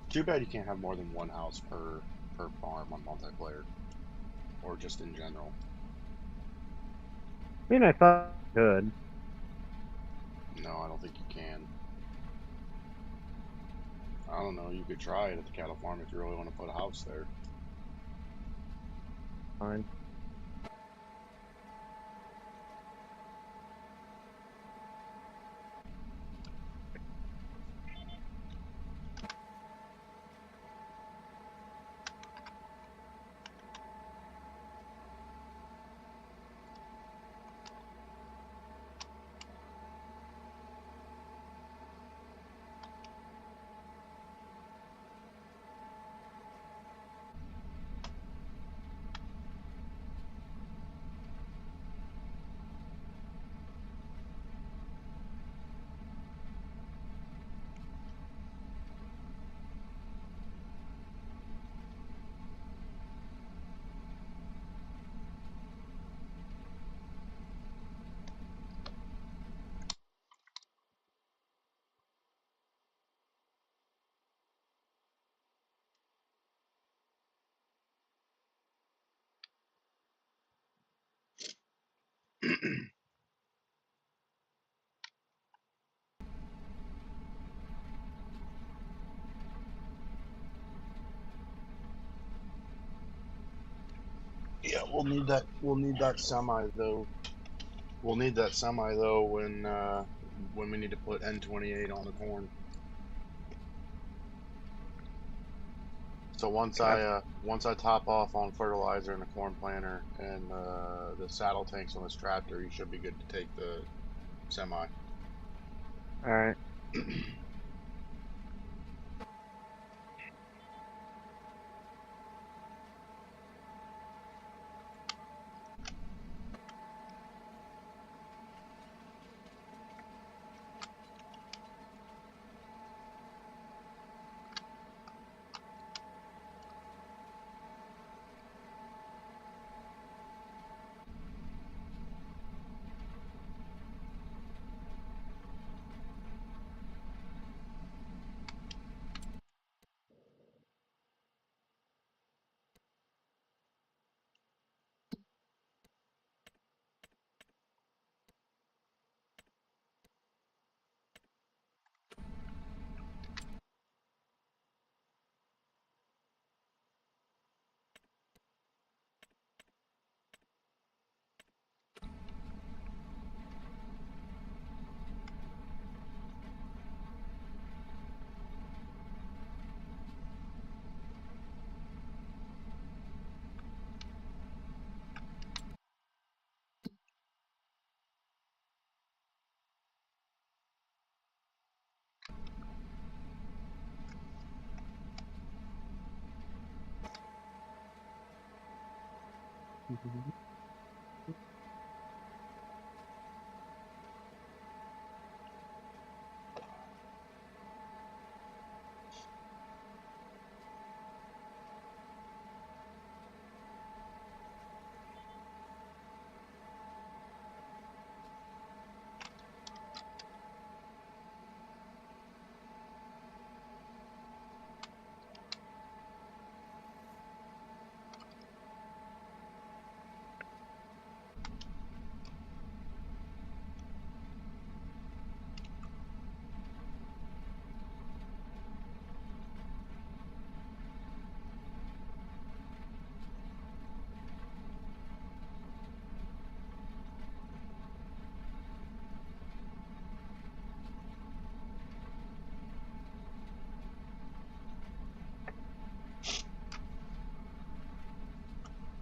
Too bad you can't have more than one house per farm on multiplayer, or just in general. I mean, I thought good. No, I don't think you can. I don't know. You could try it at the cattle farm if you really want to put a house there. Fine. Yeah, we'll need that. We'll need that semi though. We'll need that semi though when we need to put N28 on the corn. So once I top off on fertilizer and the corn planter and the saddle tanks on this tractor, you should be good to take the semi. All right.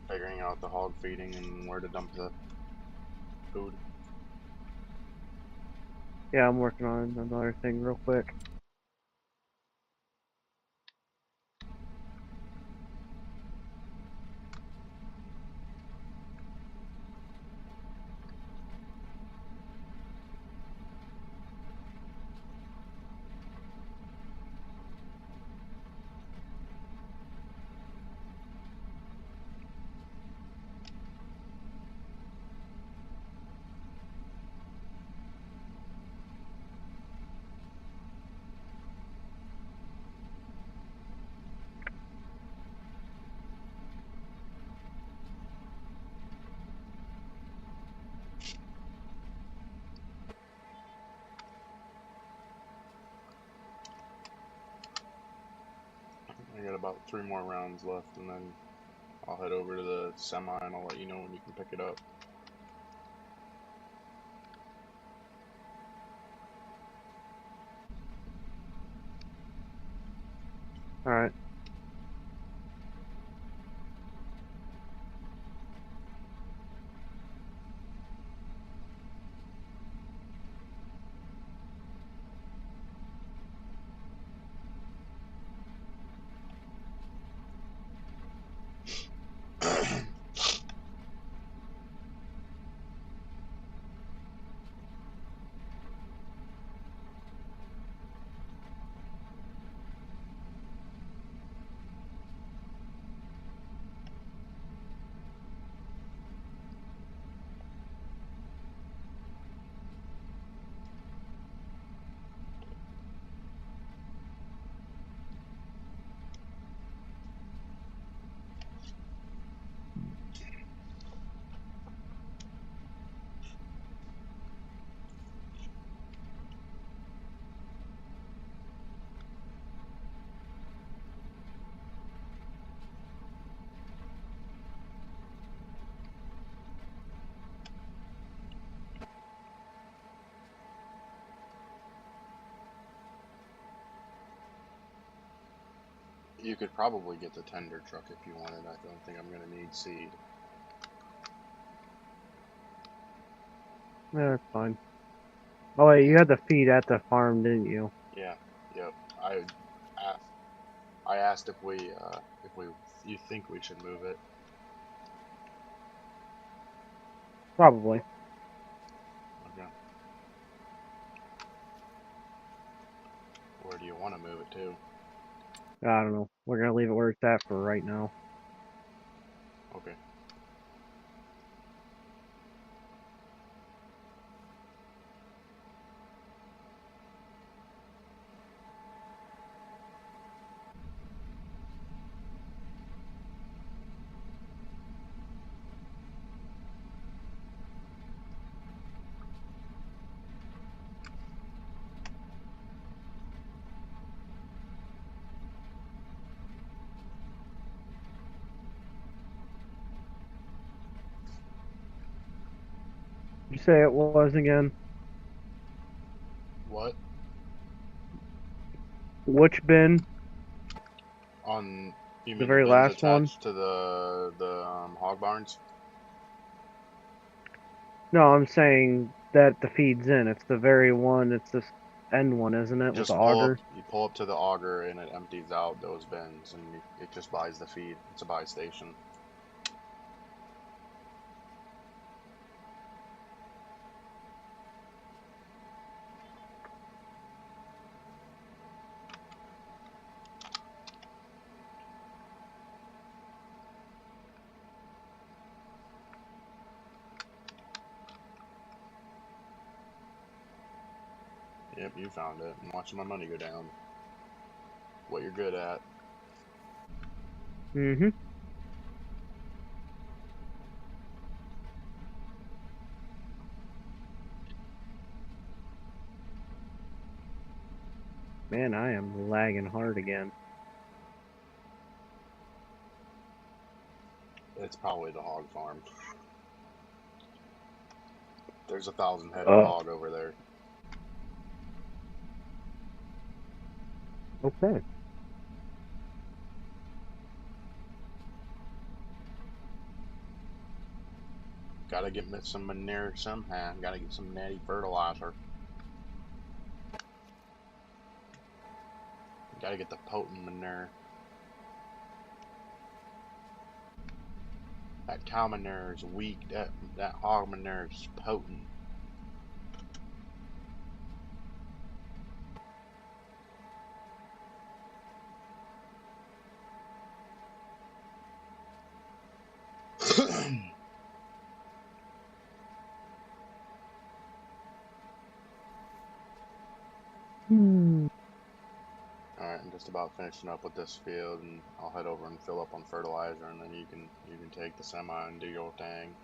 Figuring out the hog feeding and where to dump the food. Yeah, I'm working on another thing real quick. I got about 3 more rounds left, and then I'll head over to the semi, and I'll let you know when you can pick it up. All right. You could probably get the tender truck if you wanted. I don't think I'm going to need seed. Yeah, that's fine. Oh wait, you had the feed at the farm, didn't you? Yeah, yep. I asked if you think we should move it. Probably. Okay. Where do you want to move it to? I don't know. We're gonna leave it where it's at for right now. Okay. You say it was again? What? Which bin? On you The mean the very bins last one? attached to the hog barns? No, I'm saying that the feed's in. It's the very one. It's this end one, isn't it, with the Just pull up. auger? You pull up to the auger, and it empties out those bins, and it just buys the feed. It's a buy station. Yep, you found it. I'm watching my money go down. What you're good at. Mm-hmm. Man, I am lagging hard again. It's probably the hog farm. There's 1,000 head of Oh. hog over there. Okay. Gotta get some manure somehow. Gotta get some natty fertilizer. Gotta get the potent manure. That cow manure is weak. That hog manure is potent. Alright, I'm just about finishing up with this field, and I'll head over and fill up on fertilizer, and then you can take the semi and do your thing.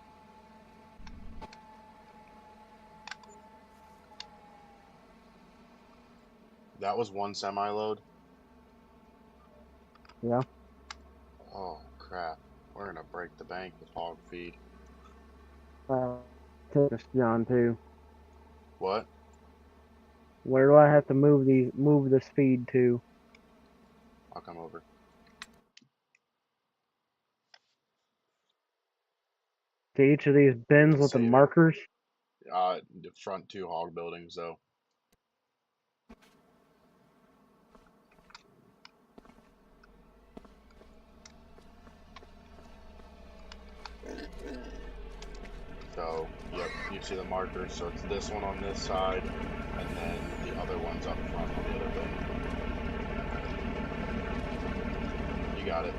That was one semi load. Yeah. Oh crap! We're gonna break the bank with hog feed. This John too. What? Where do I have to move this feed to? I'll come over. To each of these bins with the Save it. markers? The front two hog buildings though. So, yep, you see the markers. So it's this one on this side, and then the other one's up front on the other bin. You got it.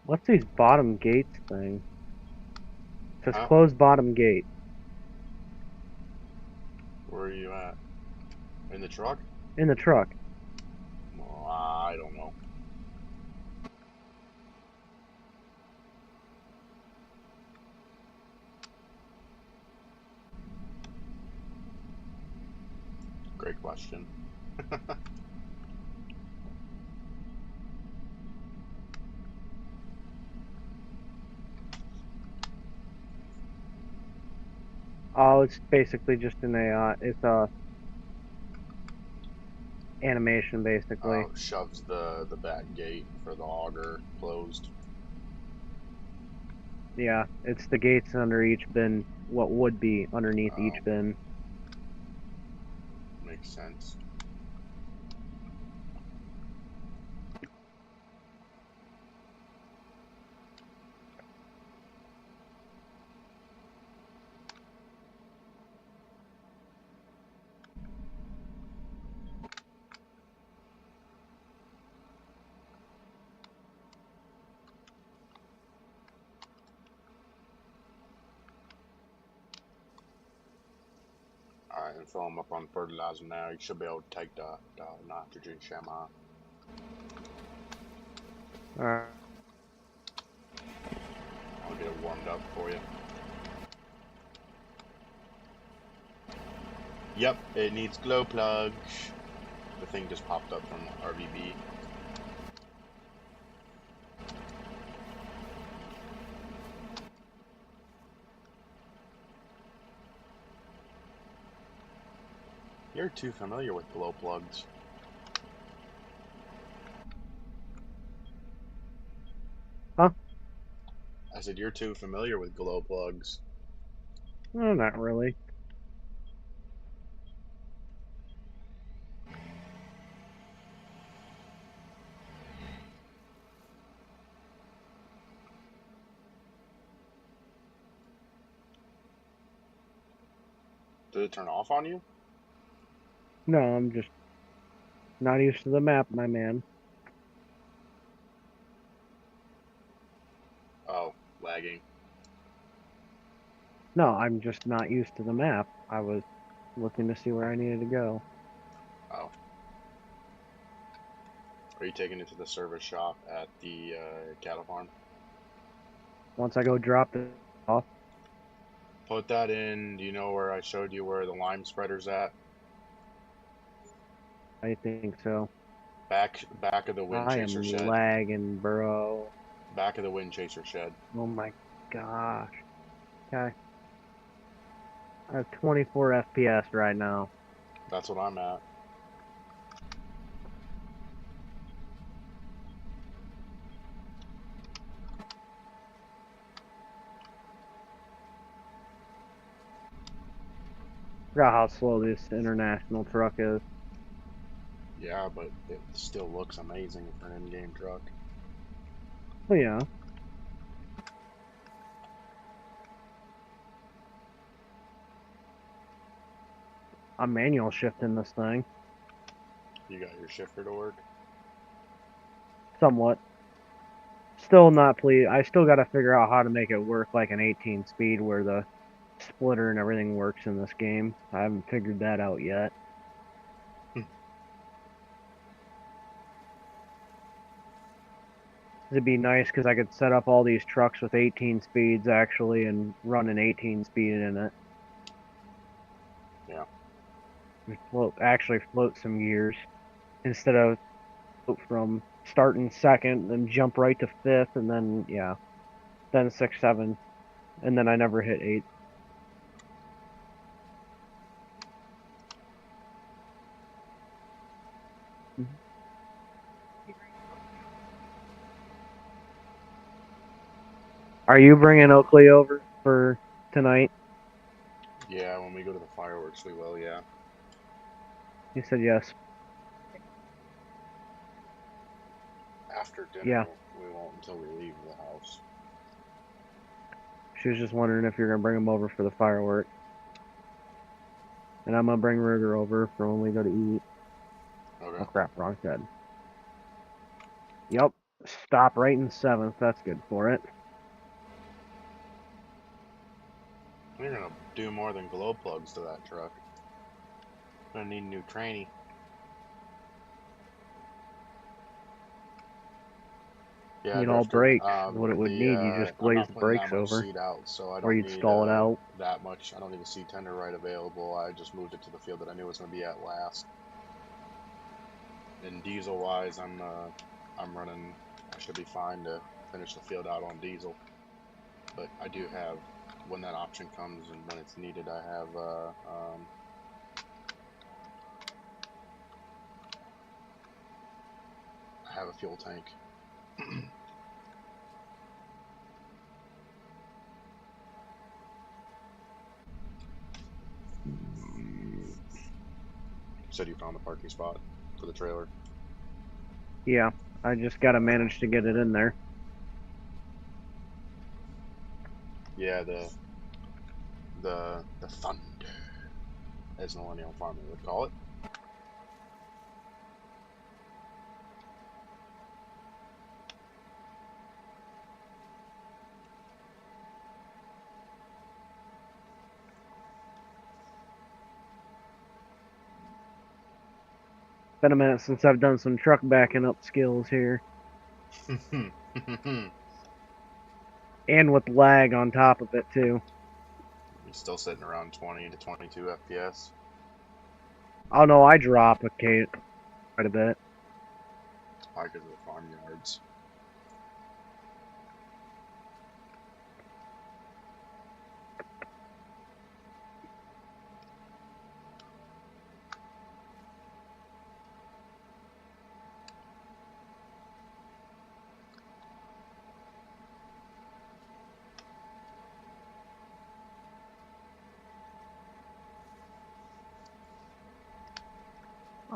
What's these bottom gates thing? It says Huh? close bottom gate. Where are you at? In the truck? In the truck. Oh, I don't know. Great question. Oh, it's basically just it's a animation basically. Shoves the back gate for the auger closed. Yeah, it's the gates under each bin, what would be underneath each bin. Makes sense. Alright, and fill them up on fertilizer now. You should be able to take the nitrogen shim out. Alright. I'll get it warmed up for you. Yep, it needs glow plugs. The thing just popped up from RVB. You're too familiar with glow plugs. Huh? I said you're too familiar with glow plugs. No, not really. Did it turn off on you? No, I'm just not used to the map, my man. Oh, lagging. No, I'm just not used to the map. I was looking to see where I needed to go. Oh. Are you taking it to the service shop at the cattle farm? Once I go drop it off, Put that in. Do you know where I showed you where the lime spreader's at? I think so. Back of the wind I chaser am shed. lagging, bro. Back of the wind chaser shed. Oh my gosh. Okay. I have 24 FPS right now. That's what I'm at. Forgot how slow this international truck is. Yeah, but it still looks amazing for an in-game truck. Oh yeah. I'm manual shifting this thing. You got your shifter to work? Somewhat. Still not pleased. I still got to figure out how to make it work like an 18 speed where the splitter and everything works in this game. I haven't figured that out yet. it'd be nice because I could set up all these trucks with 18 speeds actually and run an 18 speed in it. Yeah. And actually float some gears instead of float from starting second, then jump right to fifth, and then yeah, then 6, 7, and then I never hit 8. Are you bringing Oakley over for tonight? Yeah, when we go to the fireworks, we will. Yeah. You said yes. After dinner, Yeah. we won't until we leave the house. She was just wondering if you're gonna bring him over for the fireworks. And I'm gonna bring Ruger over for when we go to eat. Okay. Oh crap, wrong side. Yep. Stop right in 7th. That's good for it. We're gonna do more than glow plugs to that truck. Gonna need new tranny. Yeah, Need all Drifter. brakes. What it would need, you just I'm glaze not the putting that brakes much over. seat out, so I Or don't you'd need stall it out. that much. I don't need a seat tender right available. I just moved it to the field that I knew it was gonna be at last. And diesel wise, I'm running. I should be fine to finish the field out on diesel. But I do have, when that option comes and when it's needed, I have a fuel tank. Said you found the parking spot for the trailer. Yeah, I just gotta manage to get it in there. Yeah, the thunder, as millennial farmer would call it. Been a minute since I've done some truck backing up skills here. And with lag on top of it too. He's still sitting around 20 to 22 FPS. Oh no, I drop quite a bit. Probably because of the farmyards.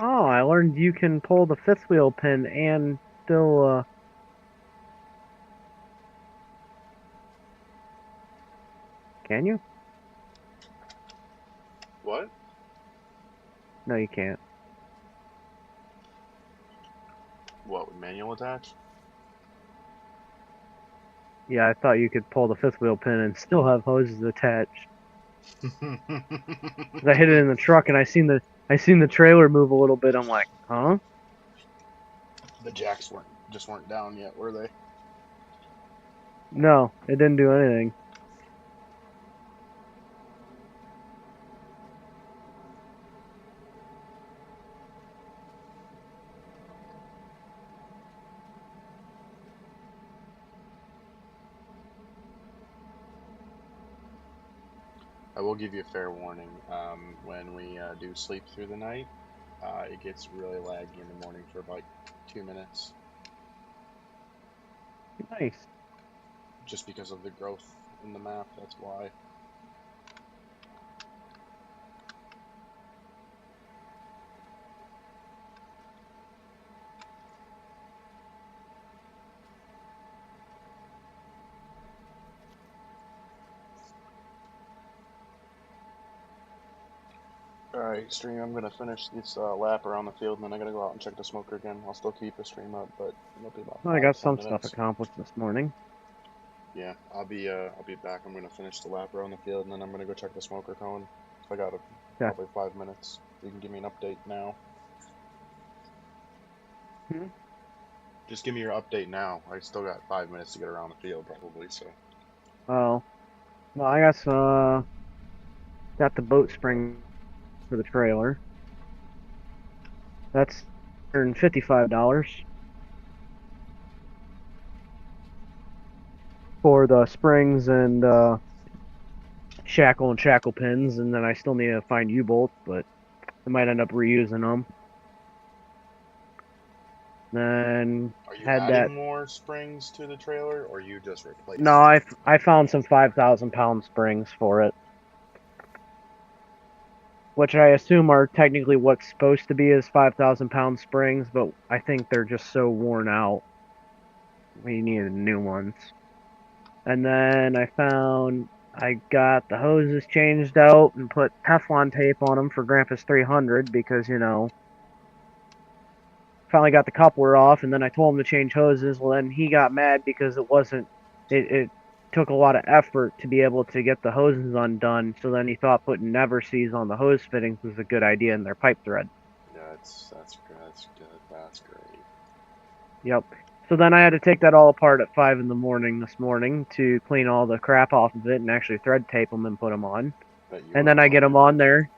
Oh, I learned you can pull the 5th wheel pin and still, can you? What? No, you can't. What, with manual attached? Yeah, I thought you could pull the 5th wheel pin and still have hoses attached. 'Cause I hit it in the truck and I seen the trailer move a little bit. I'm like, huh? The jacks weren't down yet, were they? No, it didn't do anything. I will give you a fair warning. When we do sleep through the night, it gets really laggy in the morning for about 2 minutes, Nice. just because of the growth in the map. That's why. Alright, stream, I'm gonna finish this lap around the field, and then I gotta go out and check the smoker again. I'll still keep the stream up, but it'll be about Well, I got 5 some 10 stuff minutes. accomplished this morning. Yeah, I'll be back. I'm gonna finish the lap around the field, and then I'm gonna go check the smoker cone. I got probably 5 minutes. You can give me an update now. Just give me your update now. I still got 5 minutes to get around the field, probably. So Oh, well, I got the boat spring for the trailer. That's $155 for the springs and shackle and shackle pins, and then I still need to find U-bolts, but I might end up reusing them. Then are you had that. adding more springs to the trailer, or you just replaced No, them? I found some 5,000-pound springs for it, which I assume are technically what's supposed to be as 5,000-pound springs, but I think they're just so worn out. We needed new ones. And then I got the hoses changed out and put Teflon tape on them for Grandpa's 300 because, finally got the coupler off, and then I told him to change hoses. Well, then he got mad because it took a lot of effort to be able to get the hoses undone, so then he thought putting never sees on the hose fittings was a good idea in their pipe thread. Yeah, that's good. That's great. Yep. So then I had to take that all apart at 5 in the morning this morning to clean all the crap off of it and actually thread tape them and put them on. Bet you And were then I get bummed. them on there.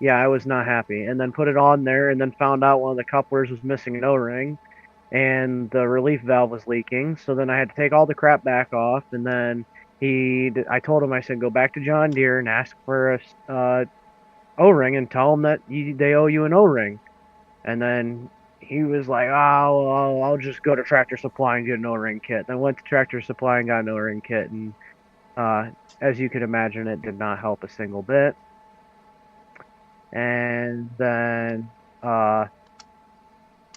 Yeah, I was not happy. And then put it on there and then found out one of the couplers was missing an O-ring and the relief valve was leaking. So then I had to take all the crap back off. And then I told him, I said, go back to John Deere and ask for a O-ring and tell them that they owe you an O-ring. And then he was like, oh, well, I'll just go to Tractor Supply and get an O-ring kit. Then went to Tractor Supply and got an O-ring kit. And as you could imagine, it did not help a single bit. And then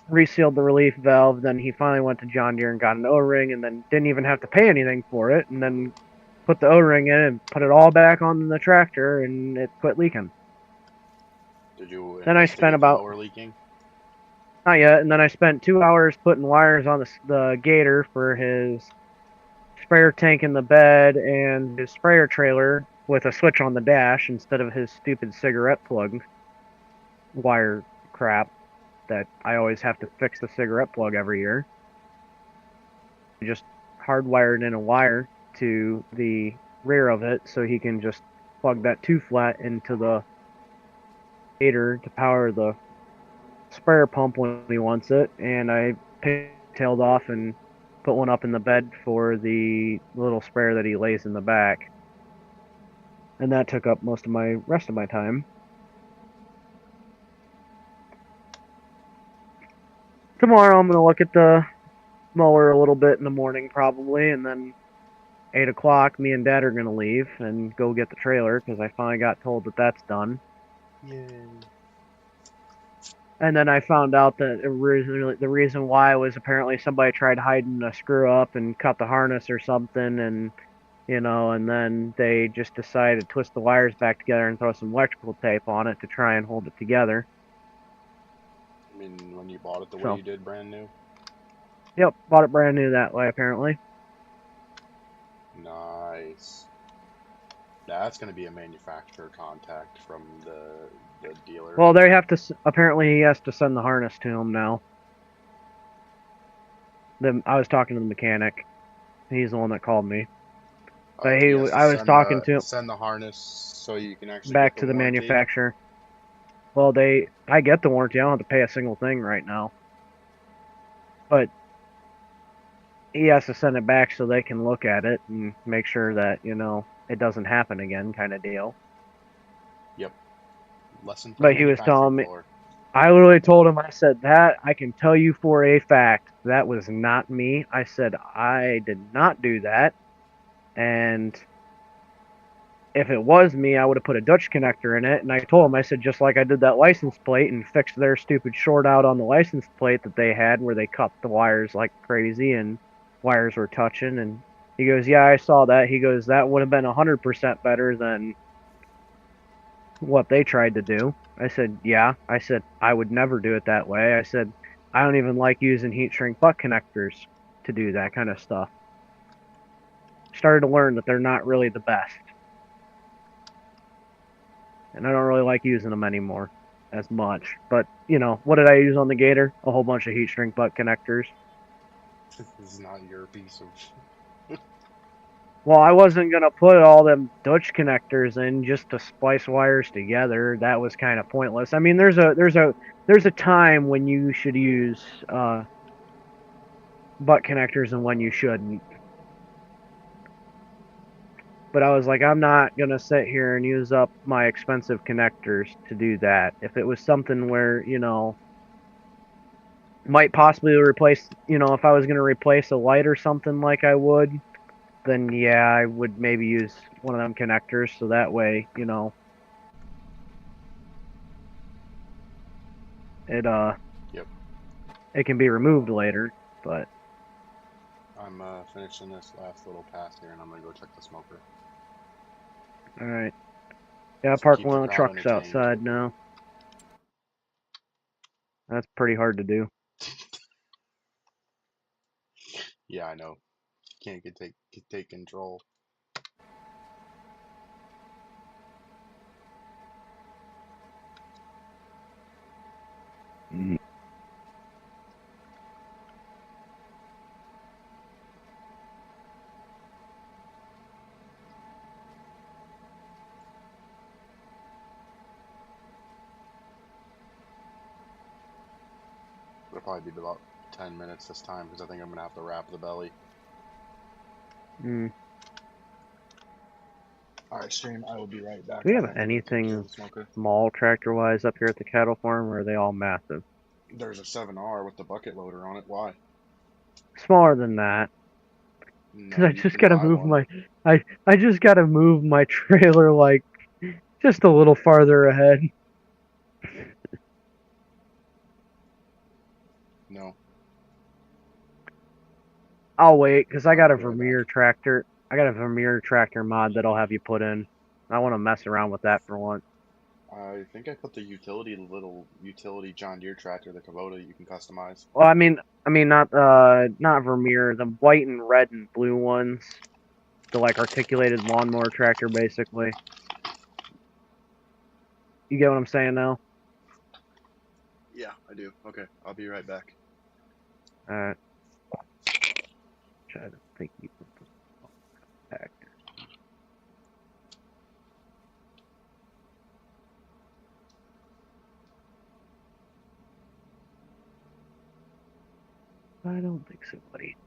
resealed the relief valve. Then he finally went to John Deere and got an O-ring, and then didn't even have to pay anything for it. And then put the O-ring in and put it all back on the tractor, and it quit leaking. Did you Then I spent investigate the about mower leaking? not yet, and then I spent 2 hours putting wires on the gator for his sprayer tank in the bed and his sprayer trailer with a switch on the dash instead of his stupid cigarette plug wire crap that I always have to fix the cigarette plug every year. I just hardwired in a wire to the rear of it so he can just plug that 2-flat into the gator to power the sprayer pump when he wants it, and I tailed off and put one up in the bed for the little sprayer that he lays in the back. And that took up most of my rest of my time. Tomorrow I'm gonna look at the mower a little bit in the morning probably, and then 8 o'clock me and Dad are gonna leave and go get the trailer because I finally got told that that's done. Yay. And then I found out that originally the reason why was apparently somebody tried hiding a screw up and cut the harness or something, and and then they just decided to twist the wires back together and throw some electrical tape on it to try and hold it together. I mean, when you bought it the way So, you did, brand new. yep, bought it brand new that way apparently. Nice. That's going to be a manufacturer contact from the dealer. Well, they have to. Apparently, he has to send the harness to him now. I was talking to the mechanic. He's the one that called me. But He has to I was talking to him send the harness so you can actually back get to the warranty. manufacturer. Well, I get the warranty. I don't have to pay a single thing right now. But he has to send it back so they can look at it and make sure that it doesn't happen again, kind of deal. Yep. Lesson from But he was telling me. floor. I literally told him, I said, that I can tell you for a fact that was not me. I said, I did not do that. And if it was me, I would have put a Dutch connector in it. And I told him, I said, just like I did that license plate and fixed their stupid short out on the license plate that they had where they cut the wires like crazy and wires were touching. And he goes, yeah, I saw that. He goes, that would have been 100% better than what they tried to do. I said, yeah. I said, I would never do it that way. I said, I don't even like using heat shrink butt connectors to do that kind of stuff. Started to learn that they're not really the best. And I don't really like using them anymore as much. But, what did I use on the Gator? A whole bunch of heat shrink butt connectors. This is not your piece of. Well, I wasn't gonna put all them Dutch connectors in just to splice wires together. That was kind of pointless. I mean, there's a time when you should use butt connectors and when you shouldn't. But I was like, I'm not gonna sit here and use up my expensive connectors to do that. If it was something where, might possibly replace, if I was gonna replace a light or something like I would, then yeah, I would maybe use one of them connectors so that way, it Yep. it can be removed later. But I'm finishing this last little pass here, and I'm gonna go check the smoker. all right, yeah, I So parked keep the one of the crowd trucks entertained. outside now. That's pretty hard to do. Yeah, I know. Can't take control. It'll probably be about 10 minutes this time because I think I'm gonna have to wrap the belly. Mm. All right, stream. I will be right back. Do we I have have to go take care of anything the smoker. small tractor wise up here at the cattle farm, or are they all massive? There's a 7R with the bucket loader on it. Why? Smaller than that. Cause No, I you just can gotta buy move one. I just gotta move my trailer like just a little farther ahead. No. I'll wait, cause I I'll got a be right back. Vermeer tractor. I got a Vermeer tractor mod that'll have you put in. I want to mess around with that for once. I think I put the little utility John Deere tractor, the Kubota, you can customize. Well, not Vermeer, the white and red and blue ones, the like articulated lawnmower tractor, basically. You get what I'm saying now? Yeah, I do. Okay, I'll be right back. Uh, try to think you can put back. I don't think so, buddy.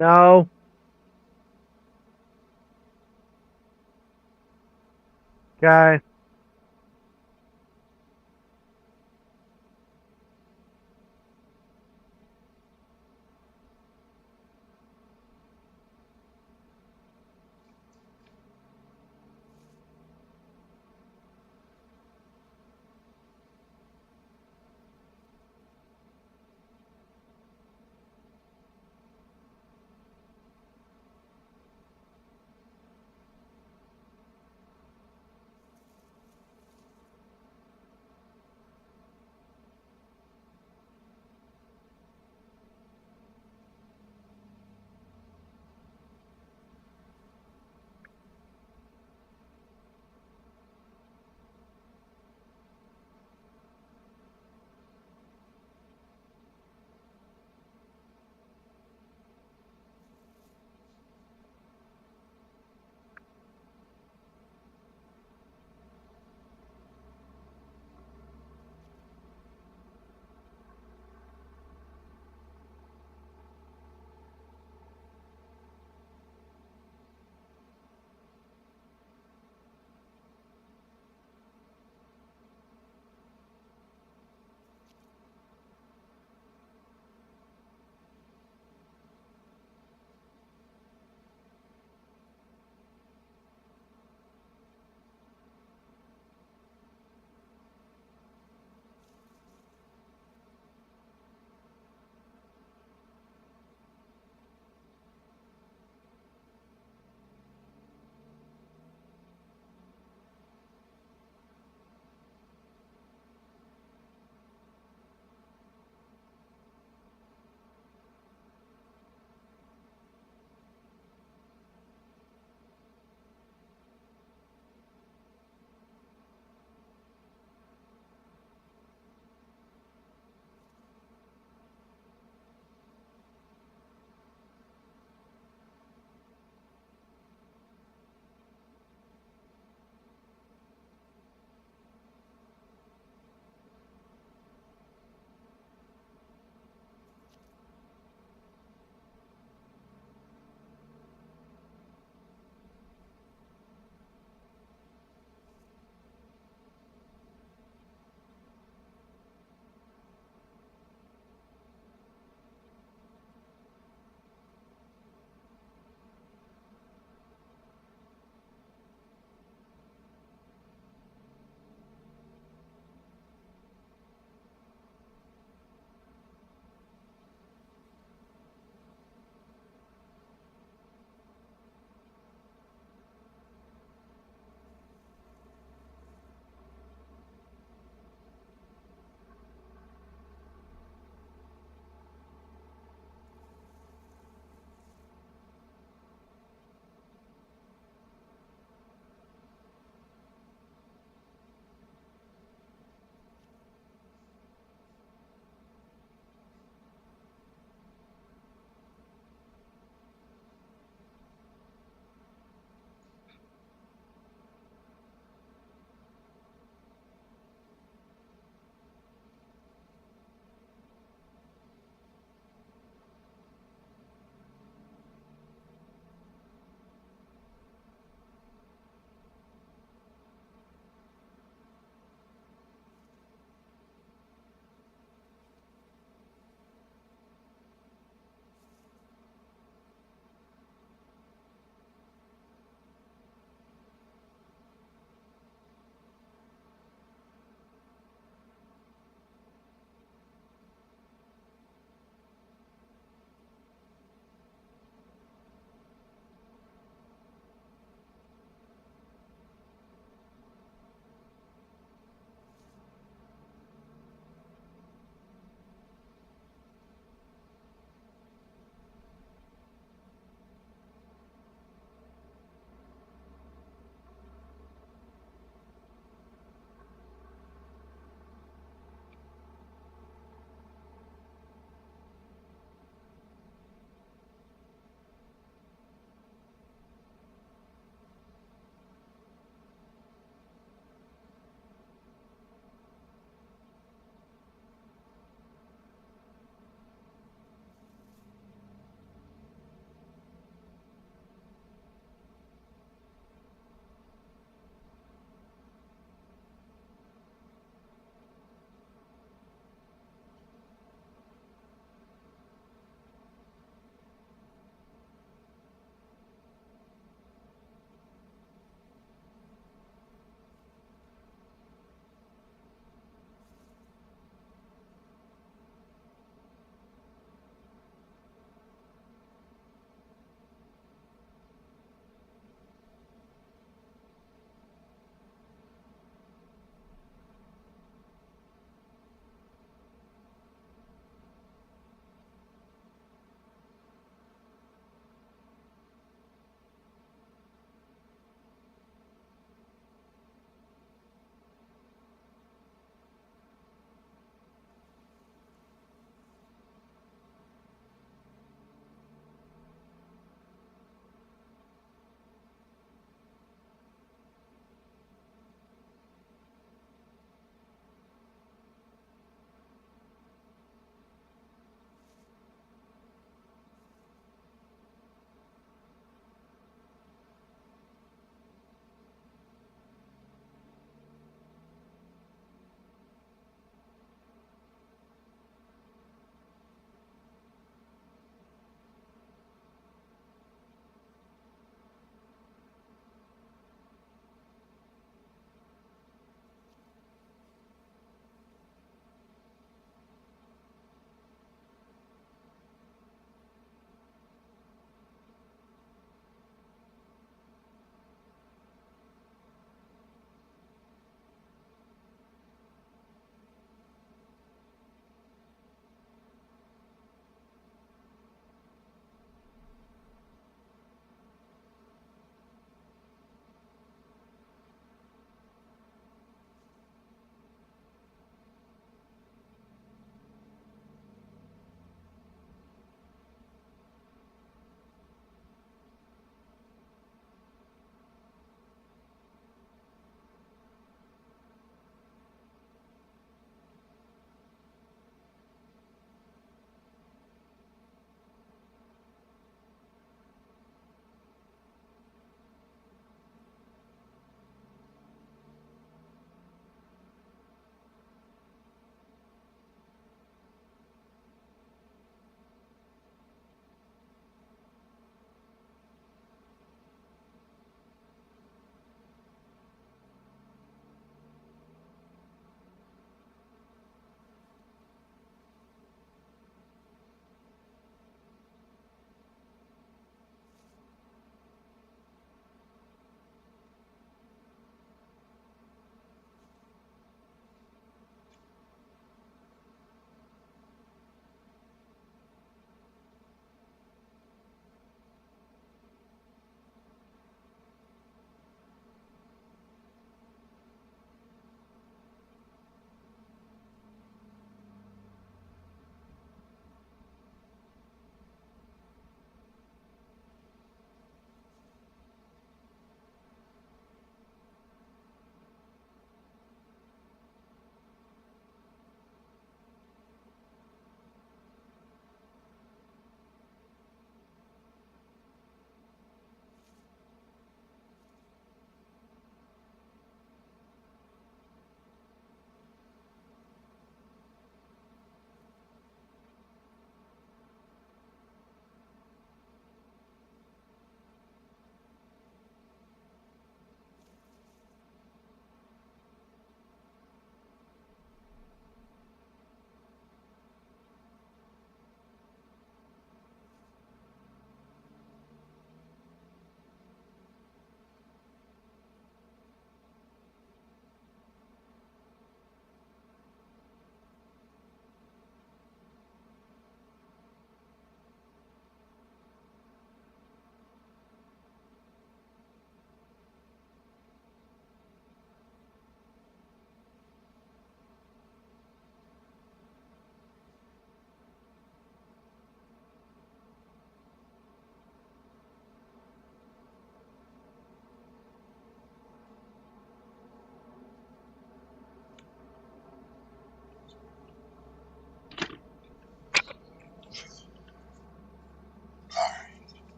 No. Guy.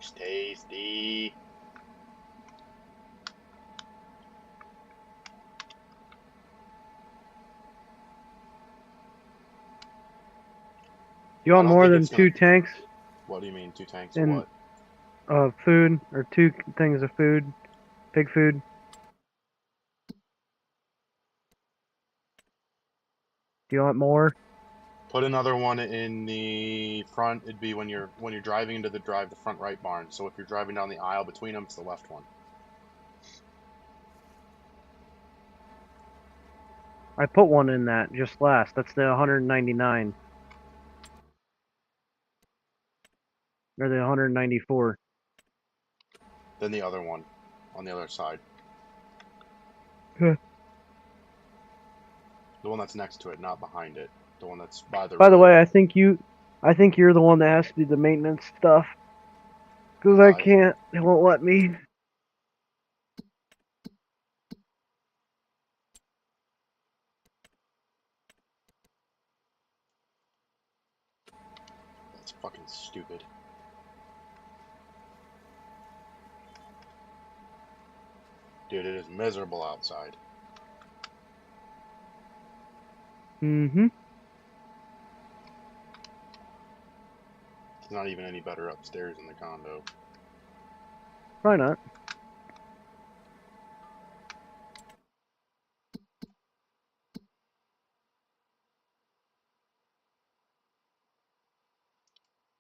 looks tasty. You I want don't more think than it's gonna. 2 tanks What do you mean, 2 tanks of in what? food, or 2 things of food, pig food? Do you want more? Put another one in the front. It'd be when you're driving into the front right barn. So if you're driving down the aisle between them, it's the left one. I put one in that just last. That's the 199. Or the 194. Then the other one on the other side. Huh. The one that's next to it, not behind it. The one that's by the By the road. way, I think you're the one that has to do the maintenance stuff. Because I can't. It won't let me. That's fucking stupid. Dude, it is miserable outside. Mm-hmm. It's not even any better upstairs in the condo. Why not?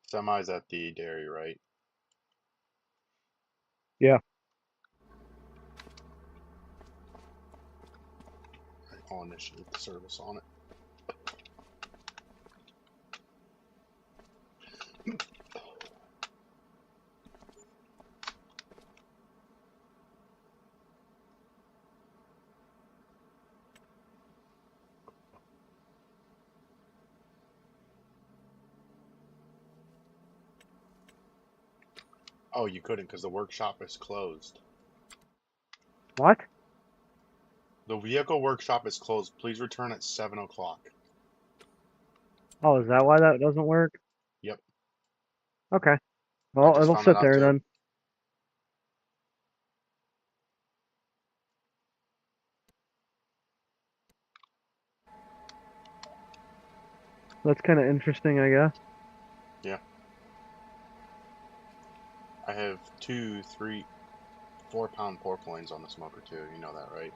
Semi's at the dairy, right? Yeah. I'll initiate the service on it. Oh, you couldn't because the workshop is closed. What? The vehicle workshop is closed. Please return at 7 o'clock. Oh, is that why that doesn't work? Yep. Okay. I Well, just it'll found that sit out there too. then. That's kind of interesting, I guess. Yeah. I have 2, 3, 4 pound pork loins on the smoker too. You know that, right?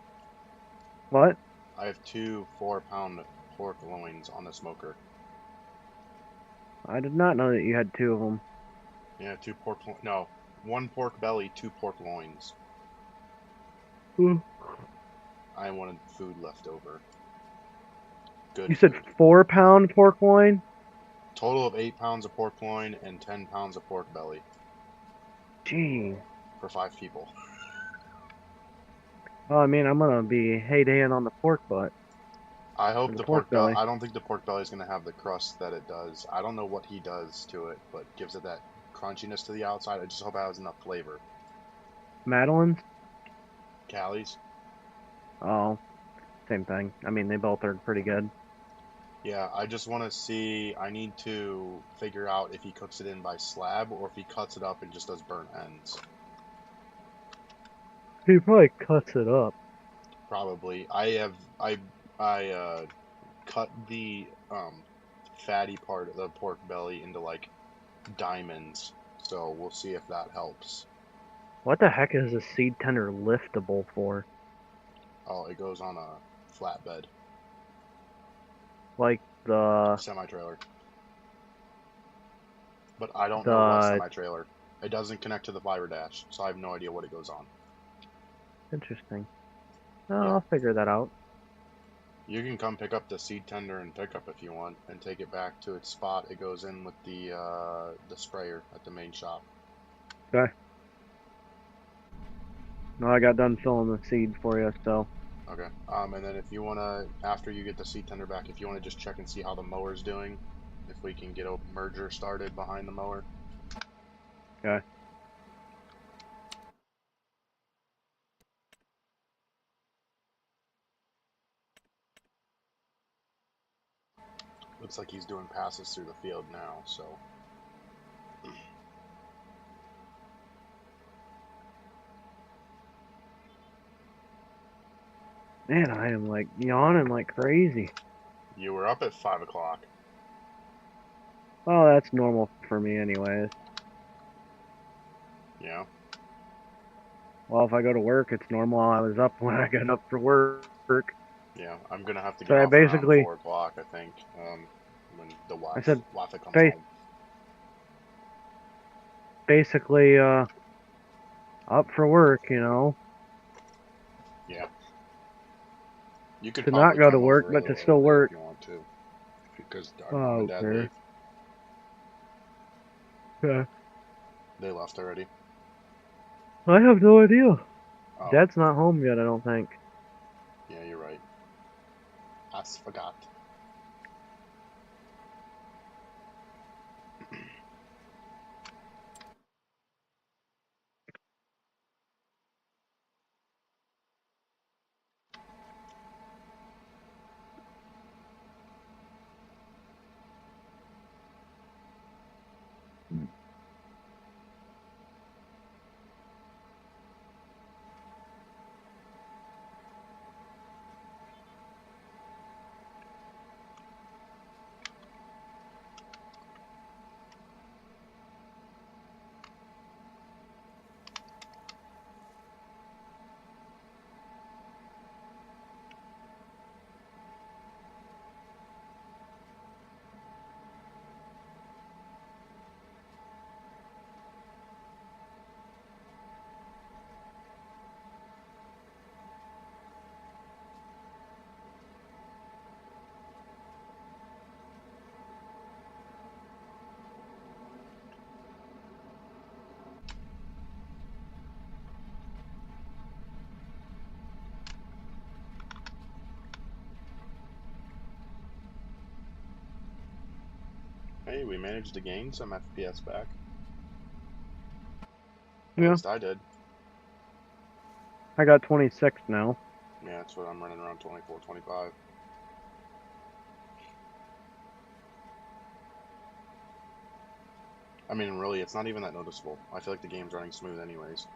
What? I have 2 4 pound pork loins on the smoker. I did not know that you had 2 of them. Yeah, no, 1 pork belly, 2 pork loins. I wanted food left over. Good You said food. 4-pound pork loin? Total of 8 pounds of pork loin and 10 pounds of pork belly Gee. for 5 people. Well, I mean, I'm gonna be heying on the pork butt. I Or hope the the pork belly. I don't think the pork belly is going to have the crust that it does. I don't know what he does to it, but gives it that crunchiness to the outside. I just hope it has enough flavor. Madeline's? Callie's? Oh, same thing. I mean, they both are pretty good. Yeah, I just want to see. I need to figure out if he cooks it in by slab or if he cuts it up and just does burnt ends. He probably cuts it up. Probably. I cut the fatty part of the pork belly into like diamonds. So we'll see if that helps. What the heck is a seed tender liftable for? Oh, it goes on a flatbed Like the semi-trailer. But I don't know what the semi-trailer. It doesn't connect to the fiber dash, so I have no idea what it goes on. interesting. Oh, Yeah. I'll figure that out. You can come pick up the seed tender and pickup if you want, and take it back to its spot. It goes in with the sprayer at the main shop. Okay. No, I got done filling the seed for you, so. Okay. And then if you wanna, after you get the seed tender back, if you wanna just check and see how the mower's doing, if we can get a merger started behind the mower. Okay. Looks like he's doing passes through the field now, so. Man, I am like yawning like crazy. You were up at 5 o'clock. Oh, that's normal for me anyways. Yeah. Well, if I go to work, it's normal. I was up when I got up for work. Yeah. I'm gonna have to So get I off around basically, 4 o'clock, I think. When the I wife said, Wife comes ba- home. basically, up for work, Yeah. You could to not probably go to come work, over a but to little still earlier if work. you want to, because our mom and Oh, dad okay. leave. Yeah. They left already. I have no idea. Oh, Dad's not home yet, I don't think. yeah, you're right. I forgot. Hey, we managed to gain some FPS back. At Yeah, least I did. I got 26 now. Yeah, that's what I'm running around 24, 25. I mean, really, it's not even that noticeable. I feel like the game's running smooth anyways.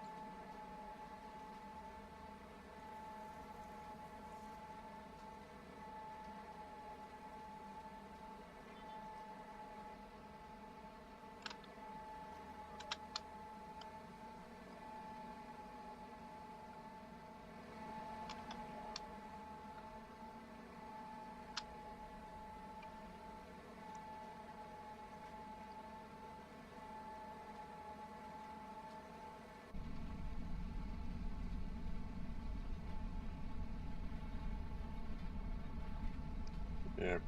Yeah,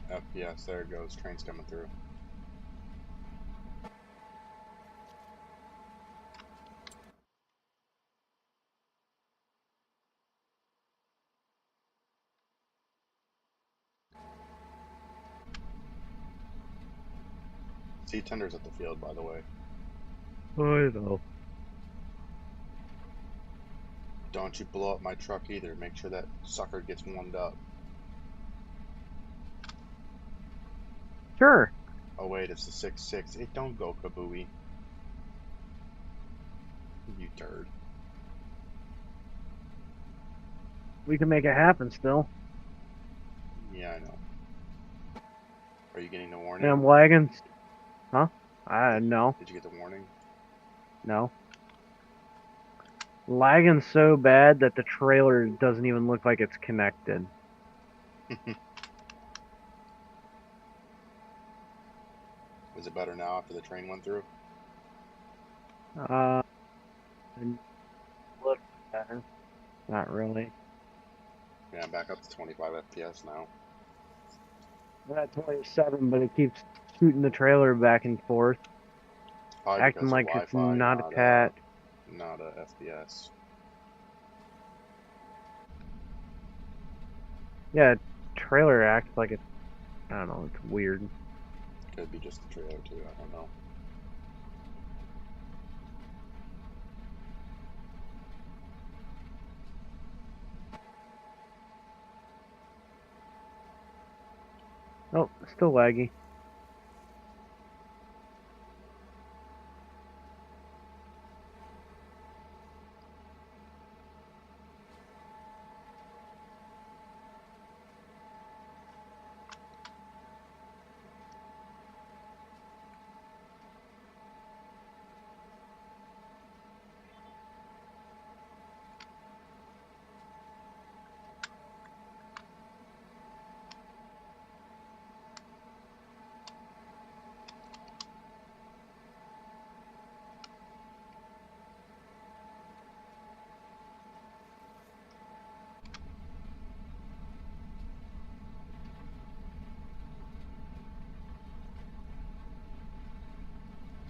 FPS, there it goes. Train's coming through. See, tender's at the field, by the way. I know. Don't you blow up my truck either. Make sure that sucker gets warmed up. Sure. Oh wait, it's the 6.6. It don't go kabooey. You turd. We can make it happen still. Yeah, I know. Are you getting the And warning? I'm lagging. Huh? Did, No. did you get the warning? No. Lagging so bad that the trailer doesn't even look like it's connected. Is it better now after the train went through? A little better. Not really. Yeah, I'm back up to 25 FPS now. I'm at 27, but it keeps shooting the trailer back and forth, Probably acting because of like it's Wi-Fi, not not attached. FPS. Yeah, trailer acts like it's, I don't know, it's weird. Could be just the trailer too. I don't know. Oh, still laggy.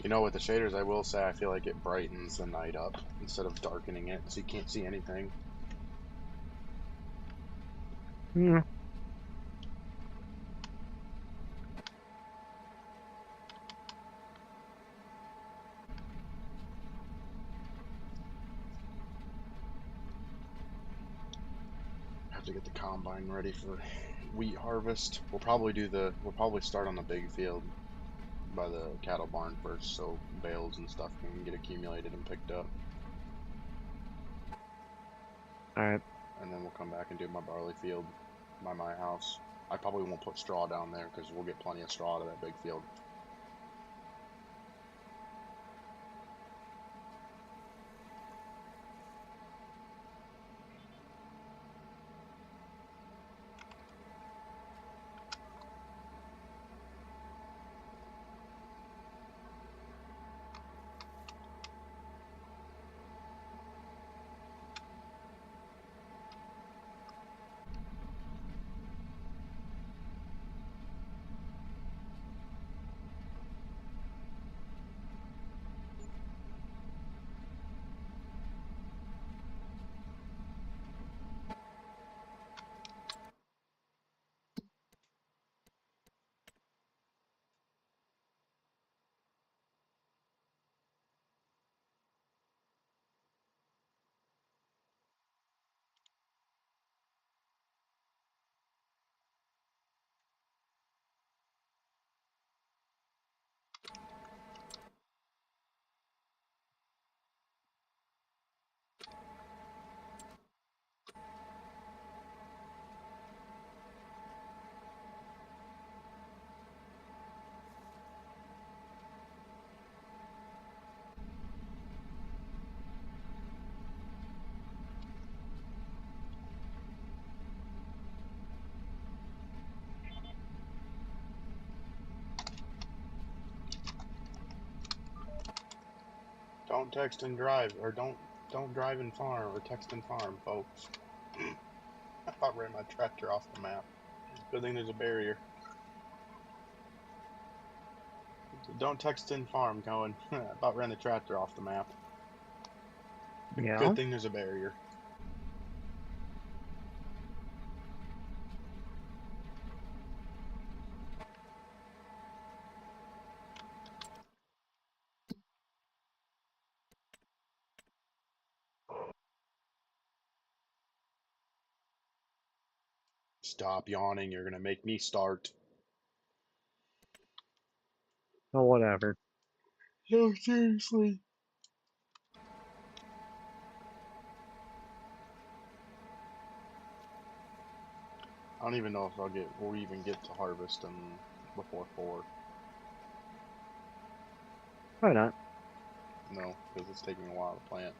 You know, with the shaders, I will say I feel like it brightens the night up instead of darkening it, so you can't see anything. Hmm. Have to get the combine ready for wheat harvest. We'll probably start on the big field by the cattle barn first, so bales and stuff can get accumulated and picked up. Alright. And then we'll come back and do my barley field by my house. I probably won't put straw down there because we'll get plenty of straw out of that big field. Don't text and drive, or don't drive and farm, or text and farm, folks. I about ran my tractor off the map. Good thing there's a barrier. Don't text and farm, Cohen. I about ran the tractor off the map. Yeah. Good thing there's a barrier. Stop yawning, you're gonna make me start. Oh, whatever. No, seriously. I don't even know if we'll even get to harvest before 4. Why not? No, because it's taking a while to plant.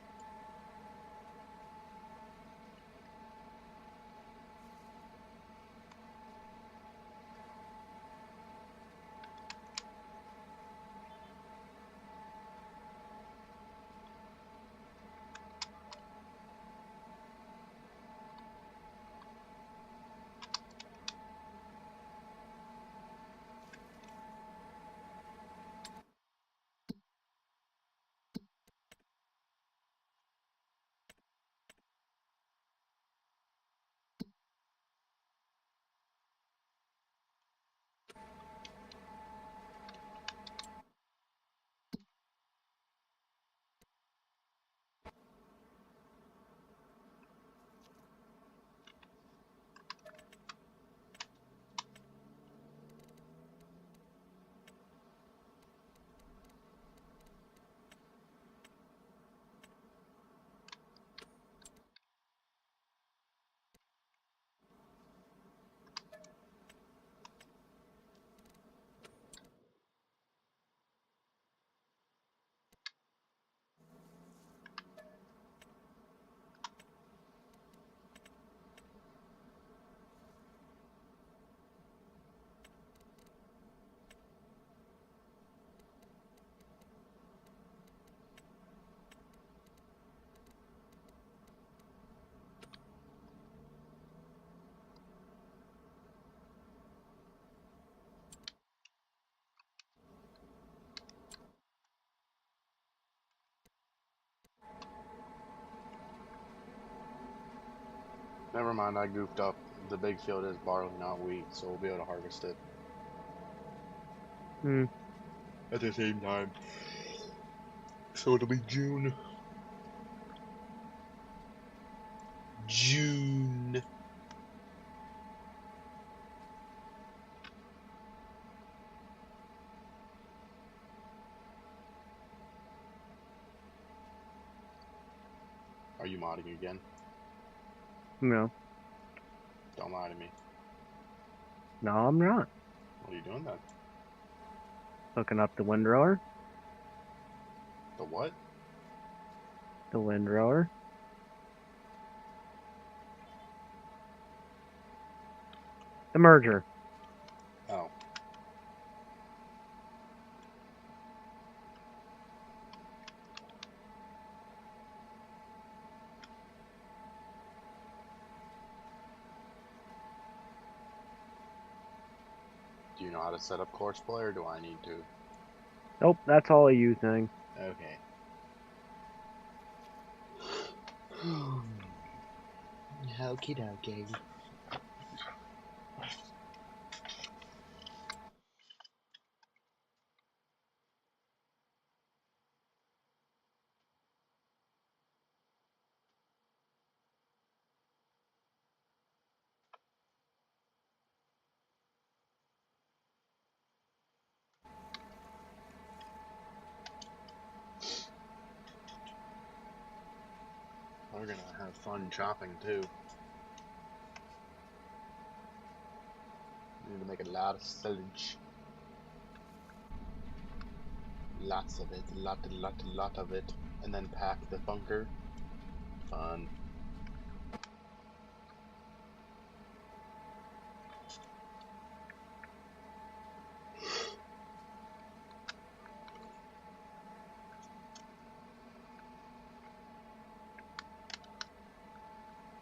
Never mind, I goofed up. The big field is barley, not wheat, so we'll be able to harvest it Hmm. at the same time. So it'll be June. June. Are you modding again? No. Don't lie to me. No, I'm not. What are you doing then? Hooking up the windrower. The what? The windrower. The merger. Oh. Do you know how to set up Courseplay, or do I need to? Nope, that's all a you thing. Okay. Okie dokie. We're gonna have fun chopping too. Need to make a lot of silage. Lots of it. Lot of it. And then pack the bunker. Fun.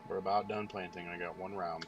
We're about done planting. I got one round.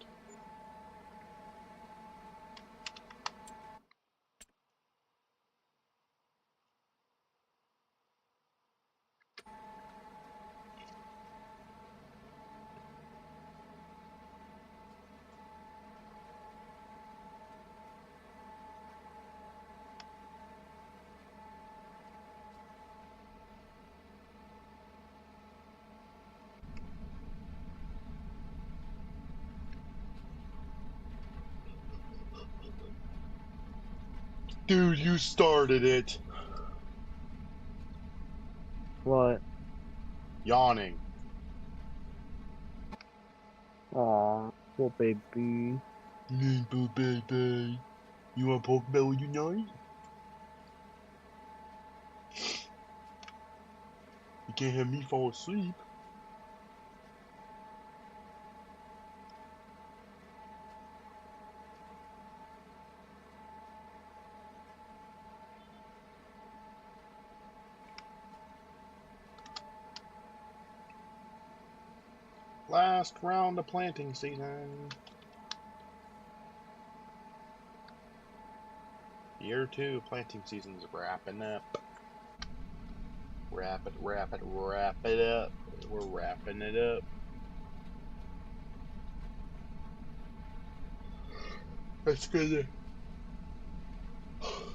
Dude, you started it. What? Yawning. Aw, little baby. Little baby. You want Pokeball Unite? You can't have me fall asleep. Last round of planting season. Year 2 of planting season's wrapping up. Wrap it up. We're wrapping it up. It's good.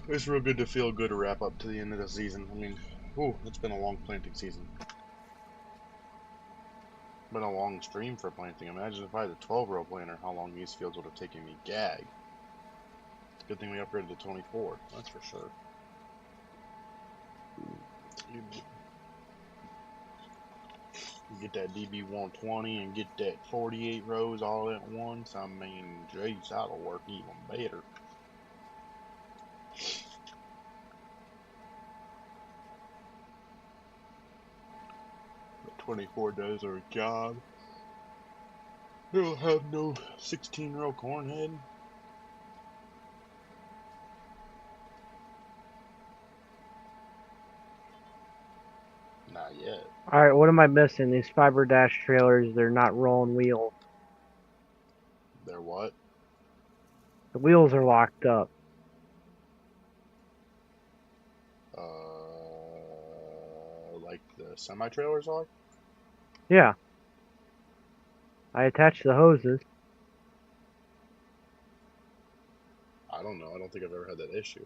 It's real good to feel good to wrap up to the end of the season. I mean, it's been a long planting season. Been a long stream for planting. Imagine if I had a 12-row planter, how long these fields would have taken me. Gag. Good thing we upgraded to 24. That's for sure. You get that DB120 and get that 48 rows all at once. I mean, jeez, that'll work even better. 24 does our job. It'll have no 16-row corn head. Not yet. Alright, what am I missing? These fiber dash trailers, they're not rolling wheels. They're what? The wheels are locked up. Like the semi-trailers are? Yeah. I attached the hoses. I don't know. I don't think I've ever had that issue.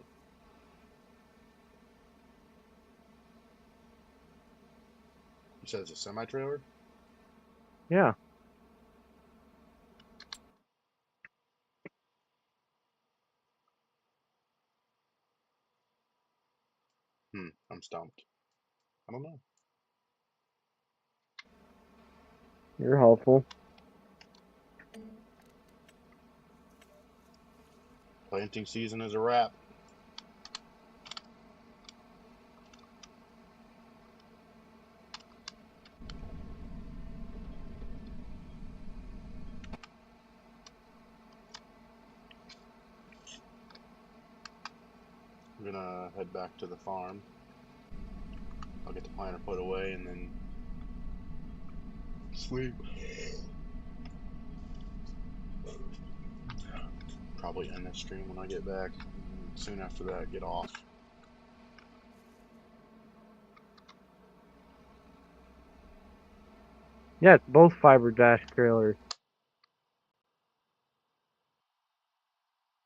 You said it's a semi-trailer? Yeah. I'm stumped. I don't know. You're helpful. Planting season is a wrap. I'm gonna head back to the farm. I'll get the planter put away and then sleep. Probably end this stream when I get back. Soon after that, get off. Yeah, it's both fiberglass trailers.